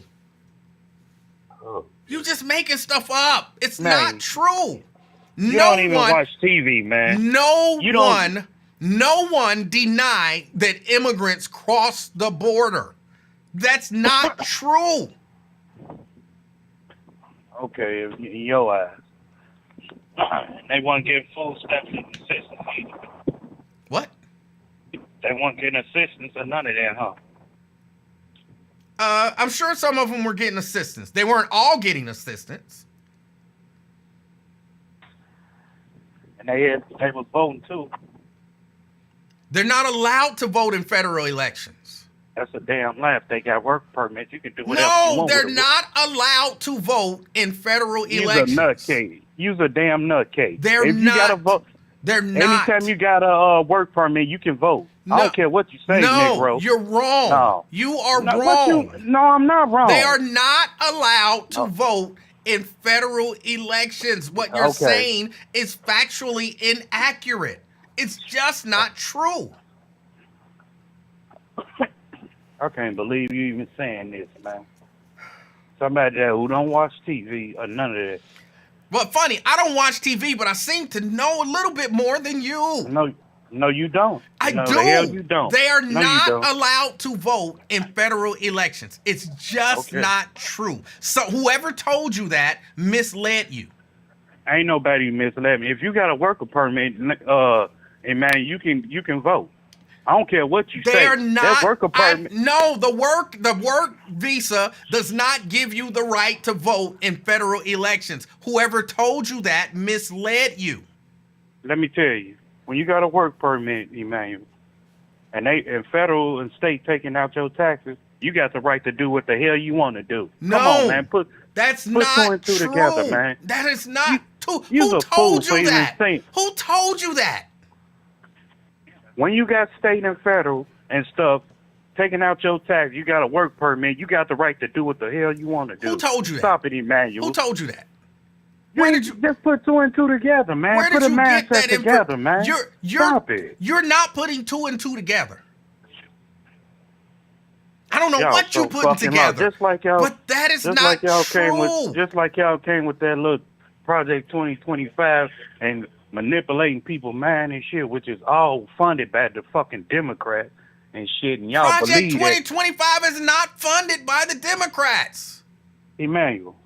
Oh. You just making stuff up. It's not true. You don't even watch TV, man. No one denied that immigrants crossed the border. That's not true. Okay, in your eyes. They weren't getting full steps and assistance. What? They weren't getting assistance or none of that, huh? I'm sure some of them were getting assistance. They weren't all getting assistance. And they was voting too. They're not allowed to vote in federal elections. That's a damn laugh. They got work permits. You can do whatever you want. No, they're not allowed to vote in federal elections. You's a nutcase. You's a damn nutcase. They're if not. You gotta vote, they're not. Anytime you got a work permit, you can vote. No, I don't care what you say, Negro. You're wrong. No. You are wrong. No, I'm not wrong. They are not allowed to vote in federal elections. What you're saying is factually inaccurate. It's just not true. I can't believe you even saying this, man. Somebody there who don't watch TV or none of that. Well, funny, I don't watch TV, but I seem to know a little bit more than you. No, you don't. I do. The hell you don't. They are not allowed to vote in federal elections. It's just not true. So whoever told you that misled you. Ain't nobody misled me. If you got a worker permit, and man, you can vote. I don't care what you say. They're not. That worker permit. No, the work visa does not give you the right to vote in federal elections. Whoever told you that misled you. Let me tell you. When you got a work permit, Emanuel, and federal and state taking out your taxes, you got the right to do what the hell you want to do. No, come on, man. Put not two and two true. together, man. That is not true. Who told you that? Who told you that? When you got state and federal and stuff taking out your tax, you got a work permit, you got the right to do what the hell you want to do. Who told you that? Stop it, Emanuel. Who told you that? Where did you just put two and two together, man? Where put did a you get that together, man. Stop it. You're not putting two and two together. I don't know what you putting together. Just like y'all, but that is not like y'all true. Just like y'all came with that little Project 2025 and manipulating people's mind and shit, which is all funded by the fucking Democrats and shit. And y'all Project believe 2025 is not funded by the Democrats. Emanuel,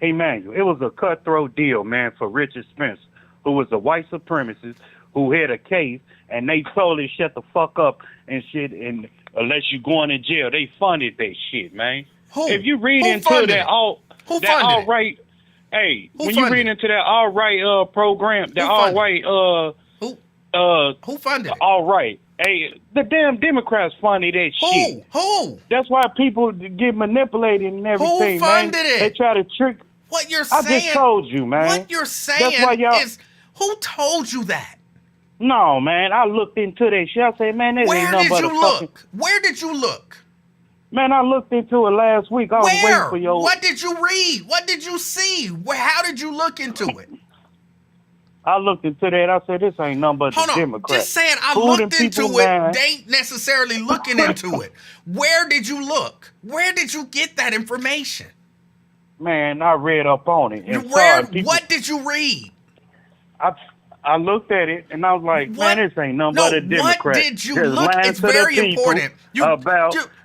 it was a cutthroat deal, man, for Richard Spencer, who was a white supremacist who had a case, and they told him shut the fuck up and shit, and unless you going to jail, they funded that shit, man. Who? If you read Who into funded that it? all, Who that funded all it? right, hey, Who when you funded read it? into that all right program, that Who all funded right Who funded it? all right. Hey, the damn Democrats funded that shit. Who? That's why people get manipulated and everything, Who funded man. it? They try to trick. What you're I saying? just told you, man. What you're saying That's why y'all, is who told you that? No, man. I looked into that shit. I said, man, this ain't Where nothing did but you a fucking... look? Where did you look? Man, I looked into it last week. I was waiting Where? for your... What did you read? What did you see? How did you look into it? I looked into that. I said, this ain't nothing but Hold the on. Democrats. Just saying I Fooling looked into people, it. man. They ain't necessarily looking into it. Where did you look? Where did you get that information? Man, I read up on it. And What did you read? I looked at it and I was like, man, this ain't nothing but a Democrat. What did you Just look? lying It's to the very people important.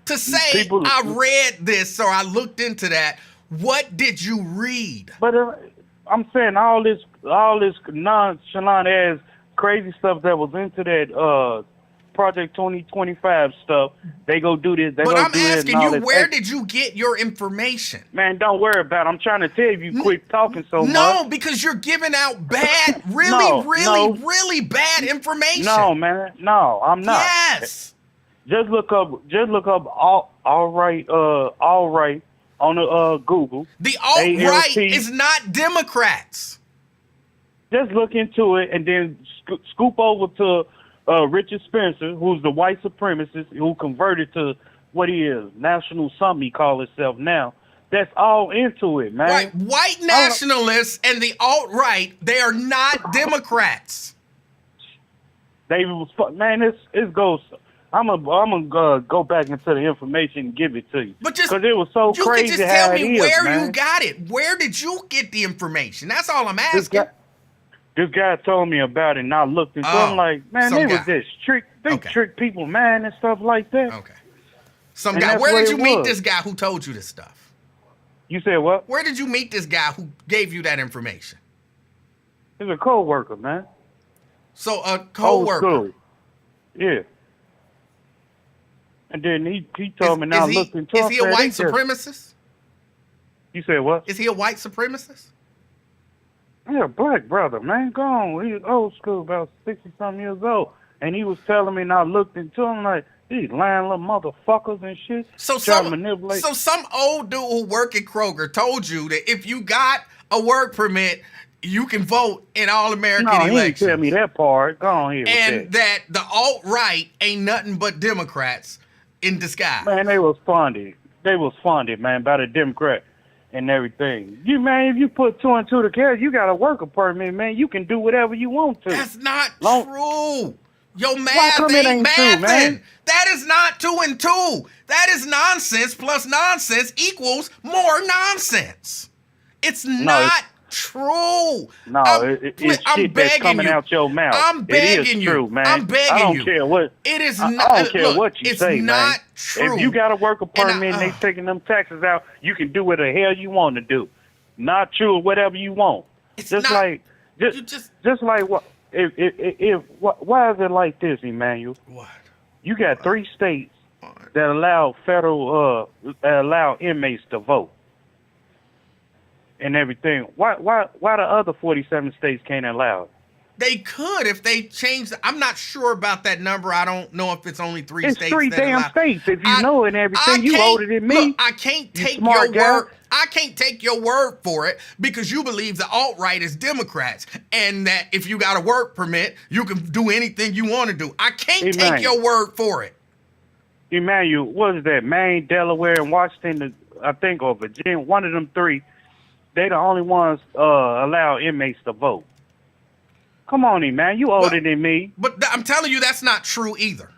To say people, I read this or I looked into that. What did you read? But I'm saying all this nonchalant ass crazy stuff that was into that Project 2025 stuff. They go do this. But I'm asking you, where did you get your information? Man, don't worry about it. I'm trying to tell you, quit talking so much. No, because you're giving out bad, really bad information. No, man. No, I'm not. Yes. Just look up all right on the Google. The alt-right is not Democrats. Just look into it and then scoop over to Richard Spencer, who's the white supremacist who converted to what he is, national something he calls himself now. That's all into it, man. Right. White nationalists and the alt-right, they are not Democrats. Man, it goes. I'm gonna go back into the information and give it to you. But just because it was so you crazy. You can just tell me where man. you got it. Where did you get the information? That's all I'm asking. This guy told me about it, and I looked into it. I'm like, man, they was this trick. They trick people, man, and stuff like that. Okay. Some guy. Where did you meet this guy who told you this stuff? You said what? Where did you meet this guy who gave you that information? He's a co-worker, man. So a co-worker. Yeah. And then he told me now looked into it. Is he a white supremacist? You said what? Is he a white supremacist? Yeah, black brother, man. Go on. He's old school, about 60-something years old. And he was telling me, and I looked into him like, these lying little motherfuckers and shit. So some old dude who work at Kroger told you that if you got a work permit, you can vote in all American elections. No, he didn't tell me that part. Go on here. And that the alt-right ain't nothing but Democrats in disguise. Man, they was funded. Man, by the Democrat and everything. If you put 2 and 2 together, you got a worker permit, man. You can do whatever you want to. That's not true. Your math ain't mathing. Man? That is not 2 and 2. That is nonsense plus nonsense equals more nonsense. It's not true. No, it's shit that's coming out your mouth. I'm begging you. True, man. I'm begging you. I don't care what. It is not. I don't care what you say, man. It's not true. If you got a worker permit and they taking them taxes out, you can do what the hell you want to do. Not true, whatever you want. It's just not, like what? Why is it like this, Emanuel? What? You got 3 states that allow allow inmates to vote and everything. Why the other 47 states can't allow it? They could if they changed. I'm not sure about that number. I don't know if it's only 3 states. It's 3 damn states. If you know it and everything, you older than me. Look, I can't take your word. I can't take your word for it because you believe the alt-right is Democrats and that if you got a work permit, you can do anything you want to do. I can't take your word for it. Emanuel, what is that? Maine, Delaware, and Washington, I think, or Virginia, one of them 3, they the only ones allow inmates to vote. Come on, man. You older than me. But I'm telling you that's not true either.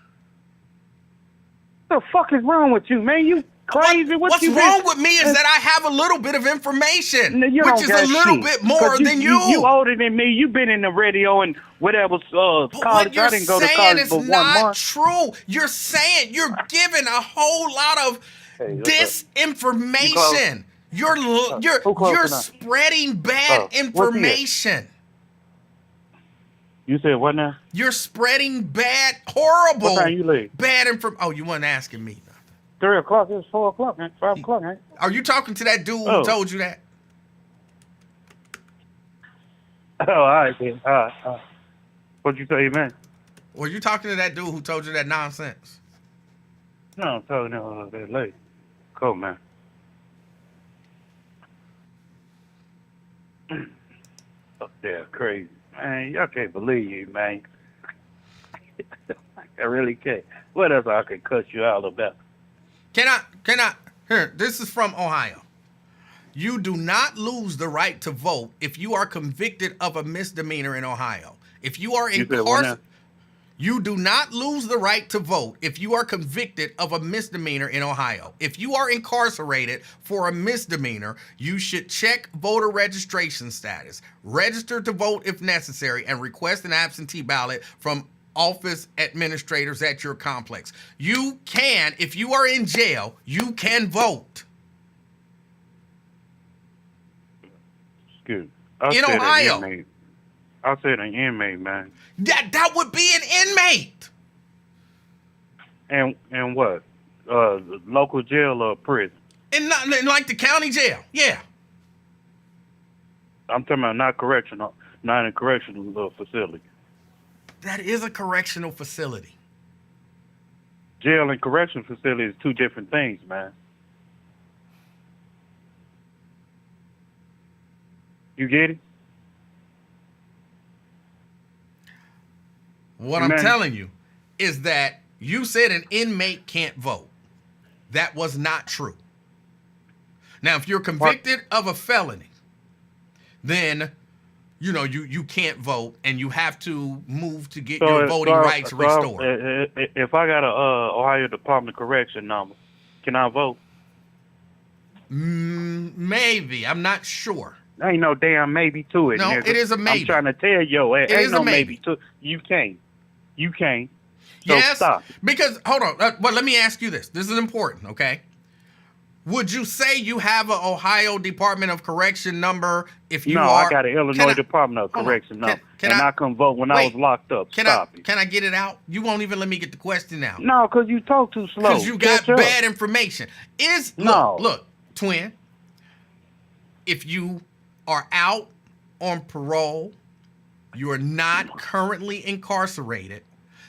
The fuck is wrong with you, man? You crazy? What's wrong with me is that I have a little bit of information, which is a little bit more than you. You older than me. You've been in the radio and whatever college. What you're I didn't go to saying college is for 1 not month. true. You're saying you're giving a whole lot of disinformation. You're spreading bad information. You said what now? You're spreading horrible, What time you leave? bad information. Oh, you weren't asking me nothing. 3 o'clock. It's 4 o'clock, man. 5 o'clock, man. Are you talking to that dude who told you that? Oh, all right, then. All right. What'd you say, man? Were you talking to that dude who told you that nonsense? No, I'm talking to that lady. Cool, man. Up there, crazy. Man, y'all can't believe you, man. I really can't. What else I could cut you out about? Can I? Here, this is from Ohio. You do not lose the right to vote if you are convicted of a misdemeanor in Ohio. If you are incarcerated, you do not lose the right to vote if you are convicted of a misdemeanor in Ohio. If you are incarcerated for a misdemeanor, you should check voter registration status, register to vote if necessary, and request an absentee ballot from office administrators at your complex. You can, if you are in jail, you can vote. Excuse me. In Ohio. I said an inmate, man. That would be an inmate. And what? Local jail or prison? In like the county jail, yeah. I'm talking about not a correctional facility. That is a correctional facility. Jail and correctional facility is 2 different things, man. You get it? What I'm telling you is that you said an inmate can't vote. That was not true. Now, if you're convicted of a felony, then you can't vote and you have to move to get your voting rights restored. If I got a Ohio Department of Correction number, can I vote? Maybe. I'm not sure. Ain't no damn maybe to it. No, nigga. it is a maybe. I'm trying to tell you, it ain't is no a maybe. to. You can't. So yes, stop. Because, hold on. Well, let me ask you this. This is important, okay? Would you say you have an Ohio Department of Correction number if you are... No, I got an Illinois Department of Correction number. And I couldn't vote when I was locked up. Can I get it out? You won't even let me get the question out. No, because you talk too slow. Because you got bad information. Look, twin, if you are out on parole, you are not currently incarcerated,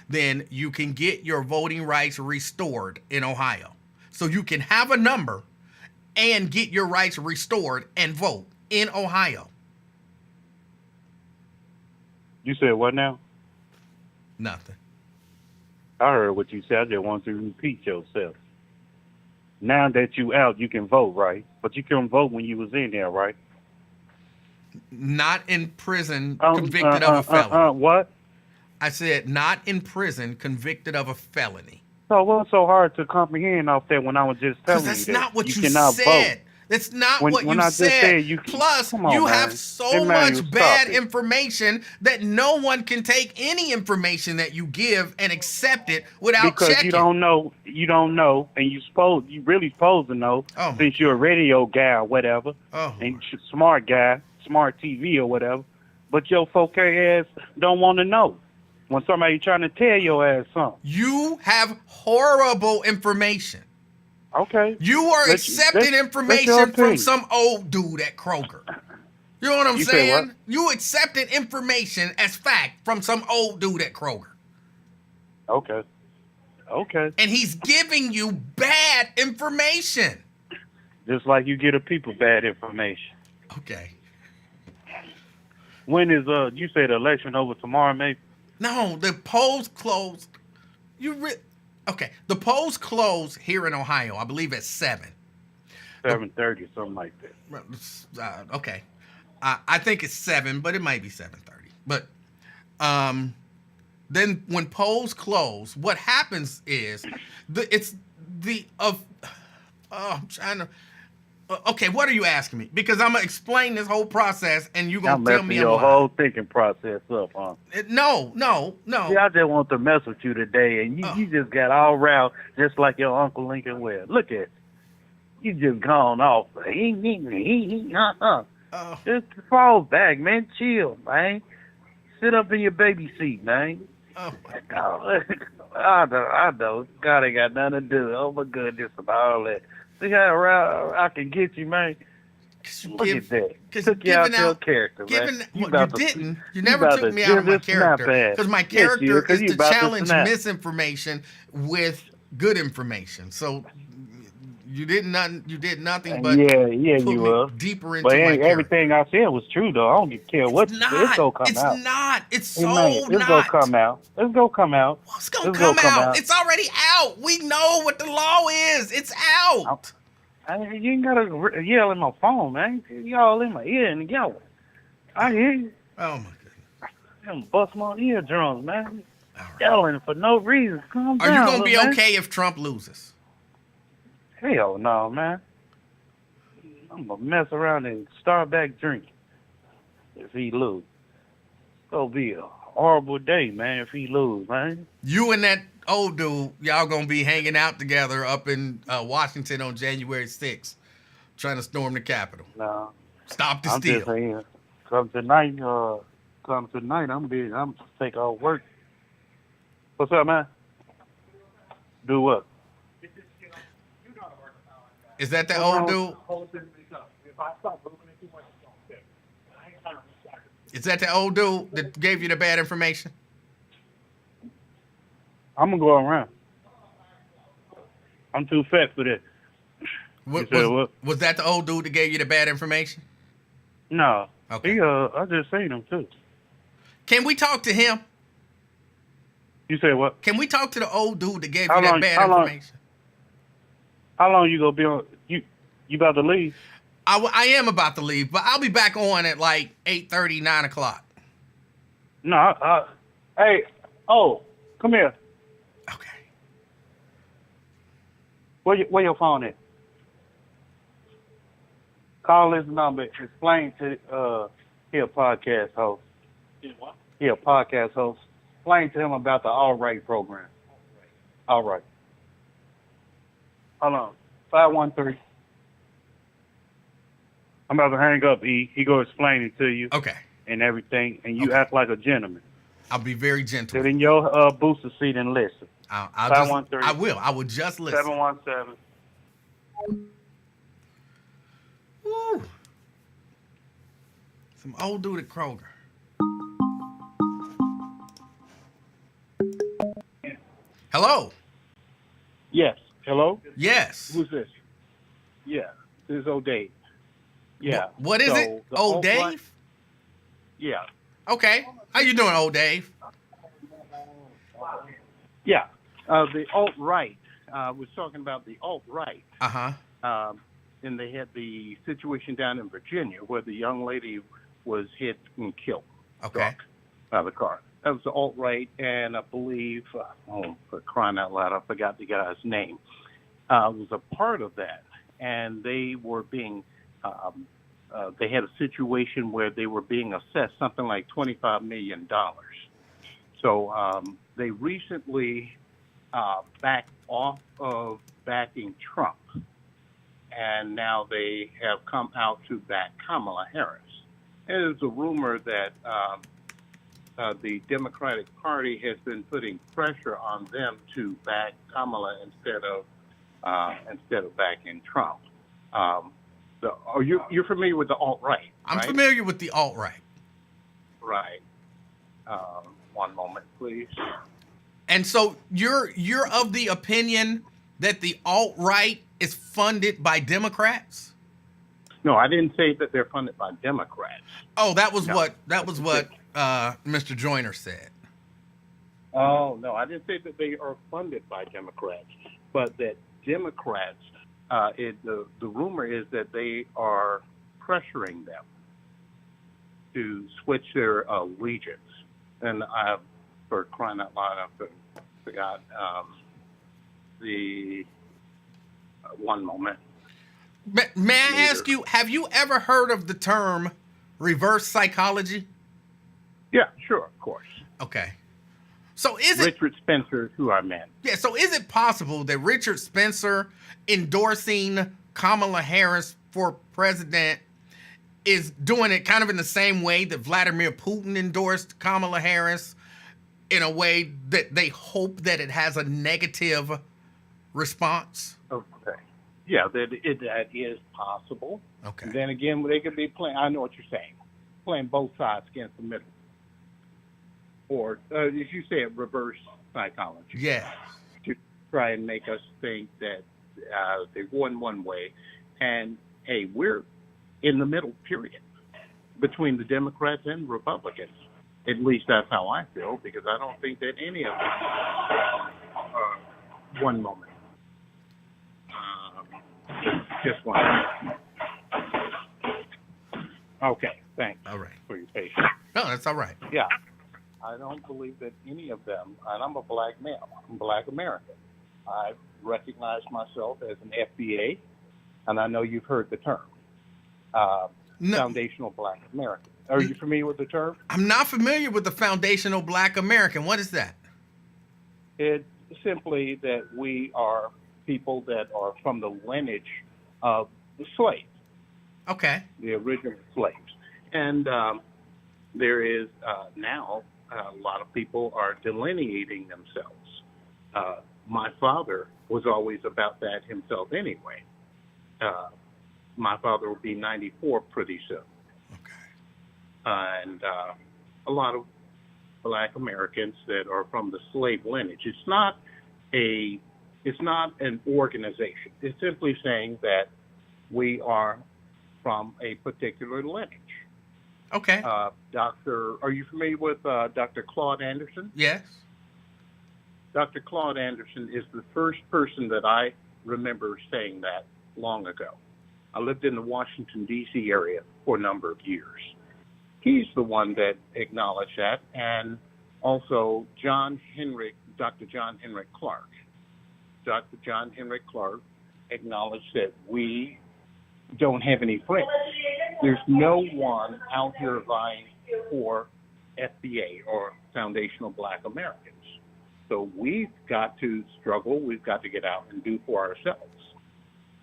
then you can get your voting rights restored in Ohio. So you can have a number and get your rights restored and vote in Ohio. You said what now? Nothing. I heard what you said. I just want to repeat yourself. Now that you out, you can vote, right? But you couldn't vote when you was in there, right? Not in prison, convicted of a felony. What? I said not in prison, convicted of a felony. So what's so hard to comprehend off that when I was just telling you that? That's not what you cannot said. Vote. That's not when what you I said. Just said you Plus, on, you man. have so much bad information that no one can take any information that you give and accept it without because checking. Because you don't know, and you really supposed to know since you're a radio guy or whatever, and you're a smart guy, smart TV or whatever. But your folk ass don't want to know. When somebody trying to tell your ass something. You have horrible information. Okay. You are accepting information from some old dude at Kroger. You know what I'm saying? You accepted information as fact from some old dude at Kroger. Okay. And he's giving you bad information. Just like you give people bad information. Okay. When is you said election over tomorrow, maybe? No, the polls closed. Okay, the polls close here in Ohio, I believe at 7. 7:30, something like that. Okay, I think it's 7, but it might be 7:30. But then when polls close, what happens is I'm trying to. Okay, what are you asking me? Because I'm gonna explain this whole process, and you're gonna tell me your whole thinking process up, huh? No. See, I just want to mess with you today, and you just got all riled, just like your Uncle Lincoln Webb. Look at you, just gone off. Just fall back, man. Chill, man. Sit up in your baby seat, man. Oh. I know. God ain't got nothing to do. Oh my goodness, and all that. See how around I can get you, man. Look at that. Took you out your character, man. You didn't. You never took me out of my character. Because my character is to challenge misinformation with good information. So you did nothing but put me deeper into my character. Everything I said was true, though. I don't care what. It's gonna come out. It's not. It's so not. It's gonna come out. It's gonna come out. What's gonna come out? It's already out. We know what the law is. It's out. You ain't gotta yell in my phone, man. Y'all in my ear and yelling. I hear you. Oh my goodness. I'm bust my eardrums, man. Right. Yelling for no reason. Calm down. Are you gonna be okay if Trump loses? Hell no, man. I'm gonna mess around and start back drinking if he lose. It's gonna be a horrible day, man, if he lose, man. You and that old dude, y'all gonna be hanging out together up in Washington on January 6th, trying to storm the Capitol. No. Stop the steal. I'm just saying, come tonight, I'm take off work. What's up, man? Do what? Is that the old dude? Is that the old dude that gave you the bad information? I'm going to go around. I'm too fat for that. Was that the old dude that gave you the bad information? No. Okay. I just seen him, too. Can we talk to him? You say what? Can we talk to the old dude that gave you that bad information? How long you gonna be on? You about to leave? I am about to leave, but I'll be back on at like 8:30, 9 o'clock. No, hey, come here. Okay. Where your phone at? Call this number. Explain to he a podcast host. What? He a podcast host. Explain to him about the All Right program. All Right. Hold on. 513. I'm about to hang up, E. He go explain it to you. Okay. And everything, and you act like a gentleman. I'll be very gentle. Sit in your booster seat and listen. I will just listen. 717. Woo. Some old dude at Kroger. Hello. Yes. Hello? Yes. Who's this? Yeah. This is old Dave. Yeah. What is it? Old Dave? Yeah. Okay. How you doing, old Dave? Yeah. The alt-right. Was talking about the alt-right. Uh-huh. And they had the situation down in Virginia where the young lady was hit and killed. Okay. By the car. That was the alt-right, and I believe, for crying out loud, I forgot the guy's name, was a part of that. And they were being, they had a situation where they were being assessed something like $25 million. So they recently backed off of backing Trump, and now they have come out to back Kamala Harris. And there's a rumor that the Democratic Party has been putting pressure on them to back Kamala instead of backing Trump. So, you're familiar with the alt-right? I'm right? familiar with the alt-right. Right. One moment, please. And so you're of the opinion that the alt-right is funded by Democrats? No, I didn't say that they're funded by Democrats. Oh, that was what Mr. Joyner said. Oh, no, I didn't say that they are funded by Democrats, but that Democrats, the rumor is that they are pressuring them to switch their allegiance. And for crying out loud, I forgot the one moment. May I ask you, have you ever heard of the term reverse psychology? Yeah, sure, of course. Okay. So is it Richard Spencer is who I meant. Yeah, so is it possible that Richard Spencer endorsing Kamala Harris for president is doing it kind of in the same way that Vladimir Putin endorsed Kamala Harris, in a way that they hope that it has a negative response? Okay. Yeah, that is possible. Okay. And then again, they could be playing, I know what you're saying, playing both sides against the middle. Or, as you say, reverse psychology. Yeah. To try and make us think that they're going one way. And, hey, we're in the middle, period, between the Democrats and Republicans. At least that's how I feel, because I don't think that any of them one moment. Just one moment. Okay, thanks. All right. For your patience. No, that's all right. Yeah. I don't believe that any of them, and I'm a black male, I'm black American. I recognize myself as an FBA, and I know you've heard the term, foundational black American. Are you familiar with the term? I'm not familiar with the foundational black American. What is that? It's simply that we are people that are from the lineage of the slaves. Okay. The original slaves. And there is now a lot of people are delineating themselves. My father was always about that himself anyway. My father will be 94 pretty soon. Okay. And a lot of black Americans that are from the slave lineage. It's not an organization. It's simply saying that we are from a particular lineage. Okay. Are you familiar with Dr. Claude Anderson? Yes. Dr. Claude Anderson is the first person that I remember saying that long ago. I lived in the Washington, D.C. area for a number of years. He's the one that acknowledged that, and also Dr. John Henrik Clark. Dr. John Henrik Clark acknowledged that we don't have any friends. There's no one out here vying for FBA or foundational black Americans. So we've got to struggle. We've got to get out and do for ourselves.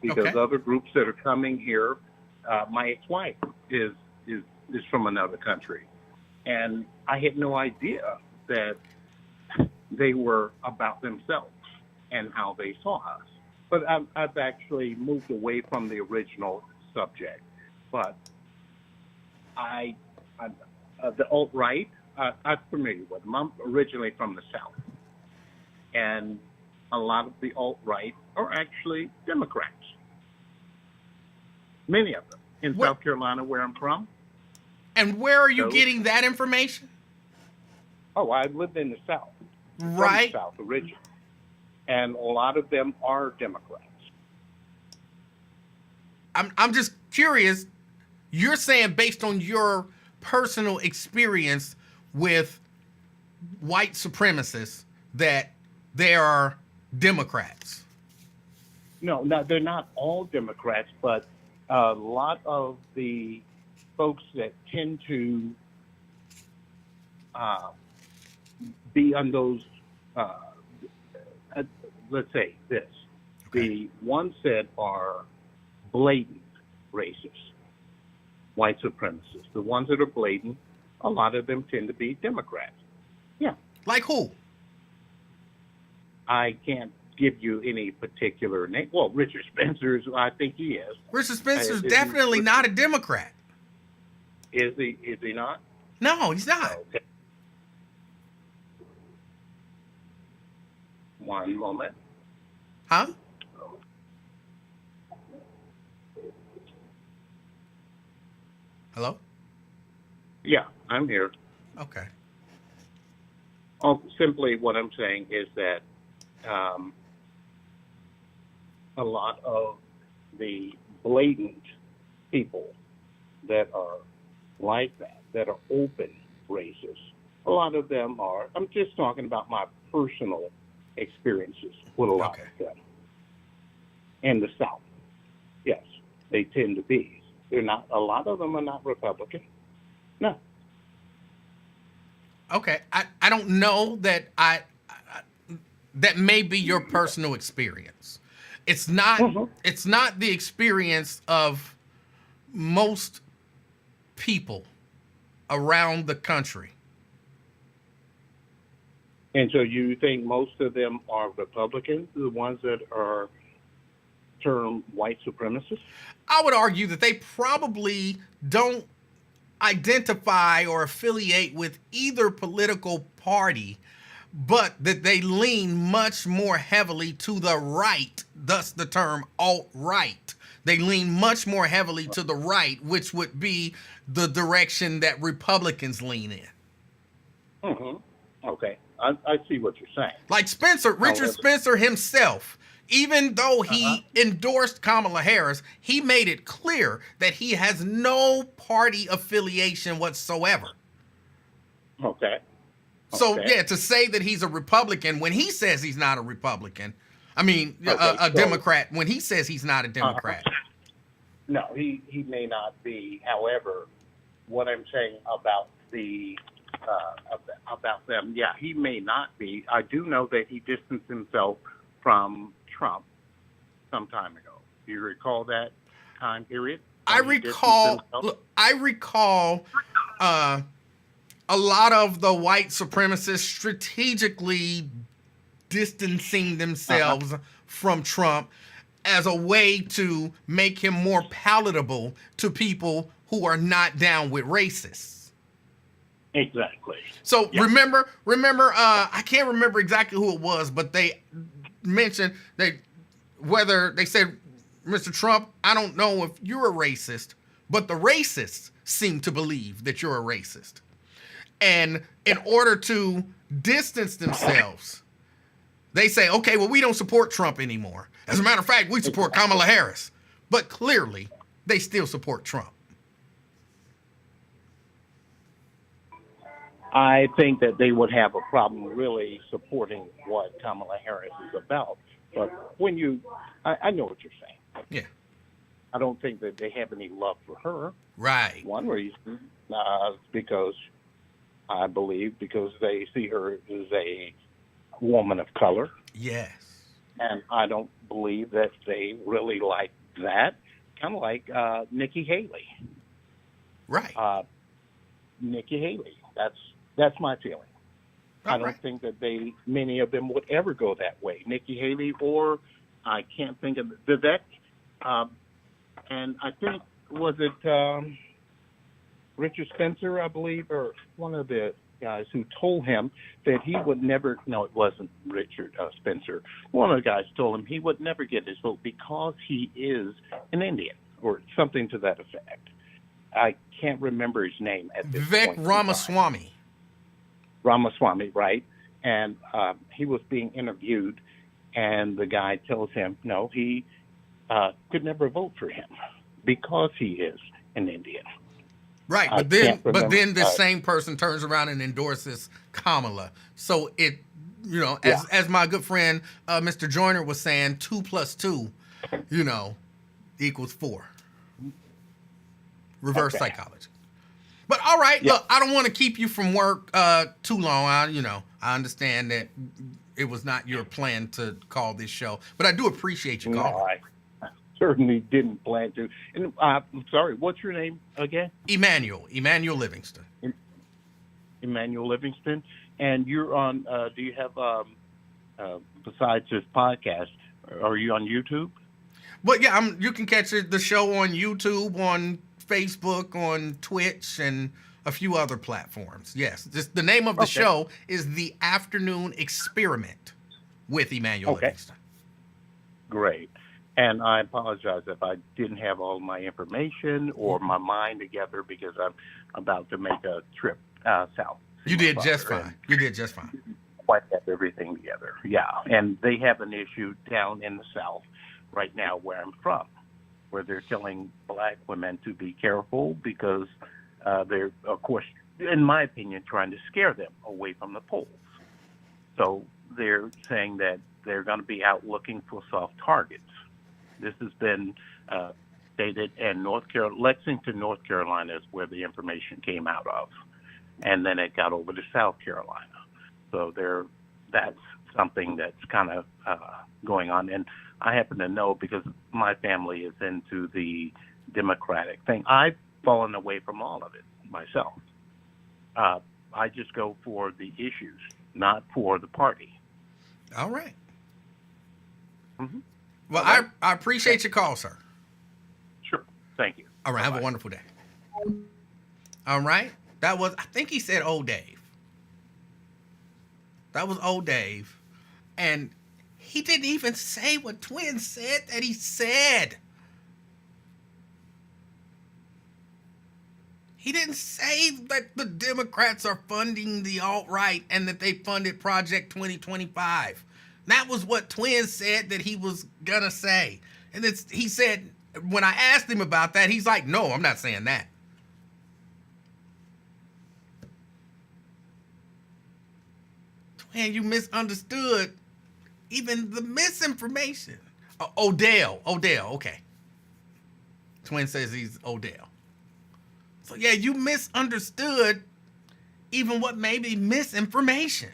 Because other groups that are coming here, my ex-wife is from another country. And I had no idea that they were about themselves and how they saw us. But I've actually moved away from the original subject. But the alt-right, I'm familiar with them. I'm originally from the South. And a lot of the alt-right are actually Democrats. Many of them. In South Carolina, where I'm from. And where are you getting that information? Oh, I lived in the South. Right. From the South originally. And a lot of them are Democrats. I'm just curious. You're saying based on your personal experience with white supremacists that they are Democrats. No, they're not all Democrats, but a lot of the folks that tend to be on those, let's say this, the ones that are blatant racists, white supremacists, the ones that are blatant, a lot of them tend to be Democrats. Yeah. Like who? I can't give you any particular name. Well, Richard Spencer's, I think he is. Richard Spencer's definitely not a Democrat. Is he not? No, he's not. Okay. One moment. Huh? Hello? Yeah, I'm here. Okay. Simply what I'm saying is that a lot of the blatant people that are like that are open racists, a A lot of them are. I'm just talking about my personal experiences with a lot of them in the South. Yes, they tend to be. They're not. A lot of them are not Republican. No. Okay, I don't know that that may be your personal experience. It's not. It's not the experience of most people around the country. And so you think most of them are Republicans, the ones that are termed white supremacists? I would argue that they probably don't identify or affiliate with either political party, but that they lean much more heavily to the right, thus the term alt-right. They lean much more heavily to the right, which would be the direction that Republicans lean in. Okay. I see what you're saying. Like Richard Spencer himself, even though he endorsed Kamala Harris, he made it clear that he has no party affiliation whatsoever. Okay. So, yeah, to say that he's a Republican when he says he's not a Republican, I mean, a Democrat when he says he's not a Democrat. No, he may not be. However, what I'm saying about about them, yeah, he may not be. I do know that he distanced himself from Trump some time ago. Do you recall that time period? I recall a lot of the white supremacists strategically distancing themselves from Trump as a way to make him more palatable to people who are not down with racists. Exactly. So remember, I can't remember exactly who it was, but they mentioned whether they said, Mr. Trump, I don't know if you're a racist, but the racists seem to believe that you're a racist. And in order to distance themselves, they say, okay, well, we don't support Trump anymore. As a matter of fact, we support Kamala Harris. But clearly, they still support Trump. I think that they would have a problem really supporting what Kamala Harris is about. But when I know what you're saying. Yeah. I don't think that they have any love for her. Right. One reason, because I believe because they see her as a woman of color. Yes. And I don't believe that they really like that. Kind of like Nikki Haley. Right. Nikki Haley. That's my feeling. I don't think that many of them would ever go that way. Nikki Haley, or I can't think of Vivek, and I think was it Richard Spencer, I believe, or one of the guys who told him that he would never. No, it wasn't Richard Spencer. One of the guys told him he would never get his vote because he is an Indian, or something to that effect. I can't remember his name at this point. Vivek Ramaswamy. Ramaswamy, right? And he was being interviewed, and the guy tells him, no, he could never vote for him because he is an Indian. Right, but then this same person turns around and endorses Kamala. So it, as my good friend Mr. Joyner was saying, 2 + 2, equals 4. Reverse psychology. But all right, look, I don't want to keep you from work too long. I understand that it was not your plan to call this show, but I do appreciate you calling. No, I certainly didn't plan to. And I'm sorry, what's your name again? Emanuel Livingston. Emanuel Livingston. And you're on, do you have, besides this podcast, are you on YouTube? But yeah, you can catch the show on YouTube, on Facebook, on Twitch, and a few other platforms. Yes, just the name of the show is The Afternoon Experiment with Emanuel Livingston. Great. And I apologize if I didn't have all my information or my mind together because I'm about to make a trip south. You did just fine. Quite have everything together. Yeah. And they have an issue down in the South right now where I'm from, where they're telling black women to be careful because they're, of course, in my opinion, trying to scare them away from the polls. So they're saying that they're going to be out looking for soft targets. This has been stated in Lexington, North Carolina is where the information came out of. And then it got over to South Carolina. So that's something that's kind of going on. And I happen to know because my family is into the Democratic thing. I've fallen away from all of it myself. I just go for the issues, not for the party. All right. Mm-hmm. Well, right. I appreciate your call, sir. Sure. Thank you. All right. Bye-bye. Have a wonderful day. All right. That was, I think he said old Dave. That was old Dave. And he didn't even say what Twin said that he said. He didn't say that the Democrats are funding the alt-right and that they funded Project 2025. That was what Twin said that he was going to say. And he said, when I asked him about that, he's like, no, I'm not saying that. Twin, you misunderstood even the misinformation. Odell, okay. Twin says he's Odell. So yeah, you misunderstood even what may be misinformation.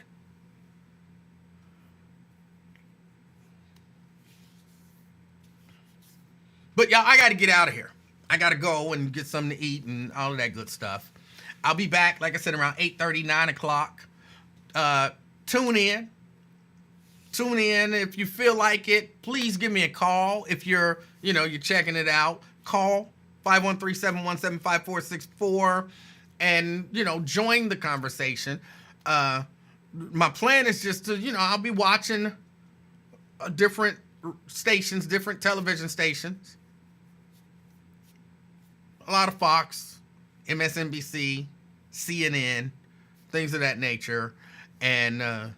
But y'all, I got to get out of here. I got to go and get something to eat and all of that good stuff. I'll be back, like I said, around 8:30, 9 o'clock. Tune in. Tune in. If you feel like it, please give me a call. If you're checking it out, call 513-717-5464 and, join the conversation. My plan is just to, I'll be watching different stations, different television stations. A lot of Fox, MSNBC, CNN, things of that nature. And,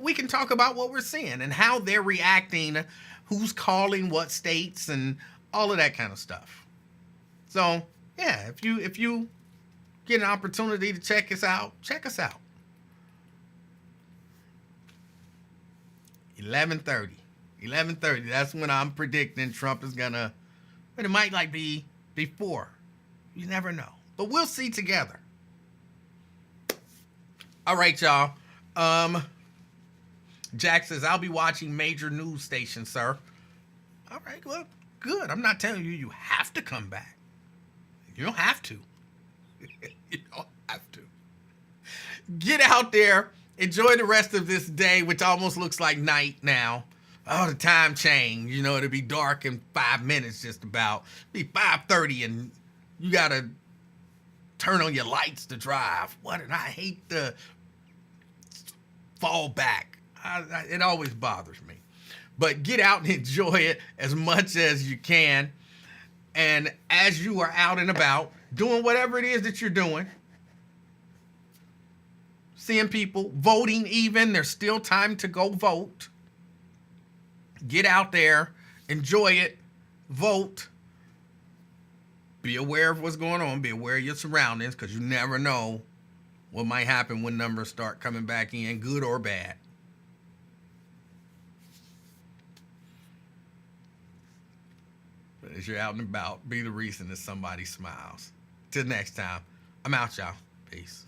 we can talk about what we're seeing and how they're reacting, who's calling what states and all of that kind of stuff. So, yeah, if you get an opportunity to check us out, check us out. 11:30. That's when I'm predicting Trump is gonna, but it might be before. You never know. But we'll see together. All right, y'all. Jack says, I'll be watching major news stations, sir. All right, well, good. I'm not telling you have to come back. You don't have to. You don't have to. Get out there. Enjoy the rest of this day, which almost looks like night now. Oh, the time change. It'll be dark in 5 minutes just about. It'll be 5:30 and you got to turn on your lights to drive. What? And I hate the fall back. It always bothers me. But get out and enjoy it as much as you can. And as you are out and about, doing whatever it is that you're doing, seeing people, voting even, there's still time to go vote. Get out there, enjoy it, vote. Be aware of what's going on. Be aware of your surroundings because you never know what might happen when numbers start coming back in, good or bad. But as you're out and about, be the reason that somebody smiles. Till next time, I'm out, y'all. Peace.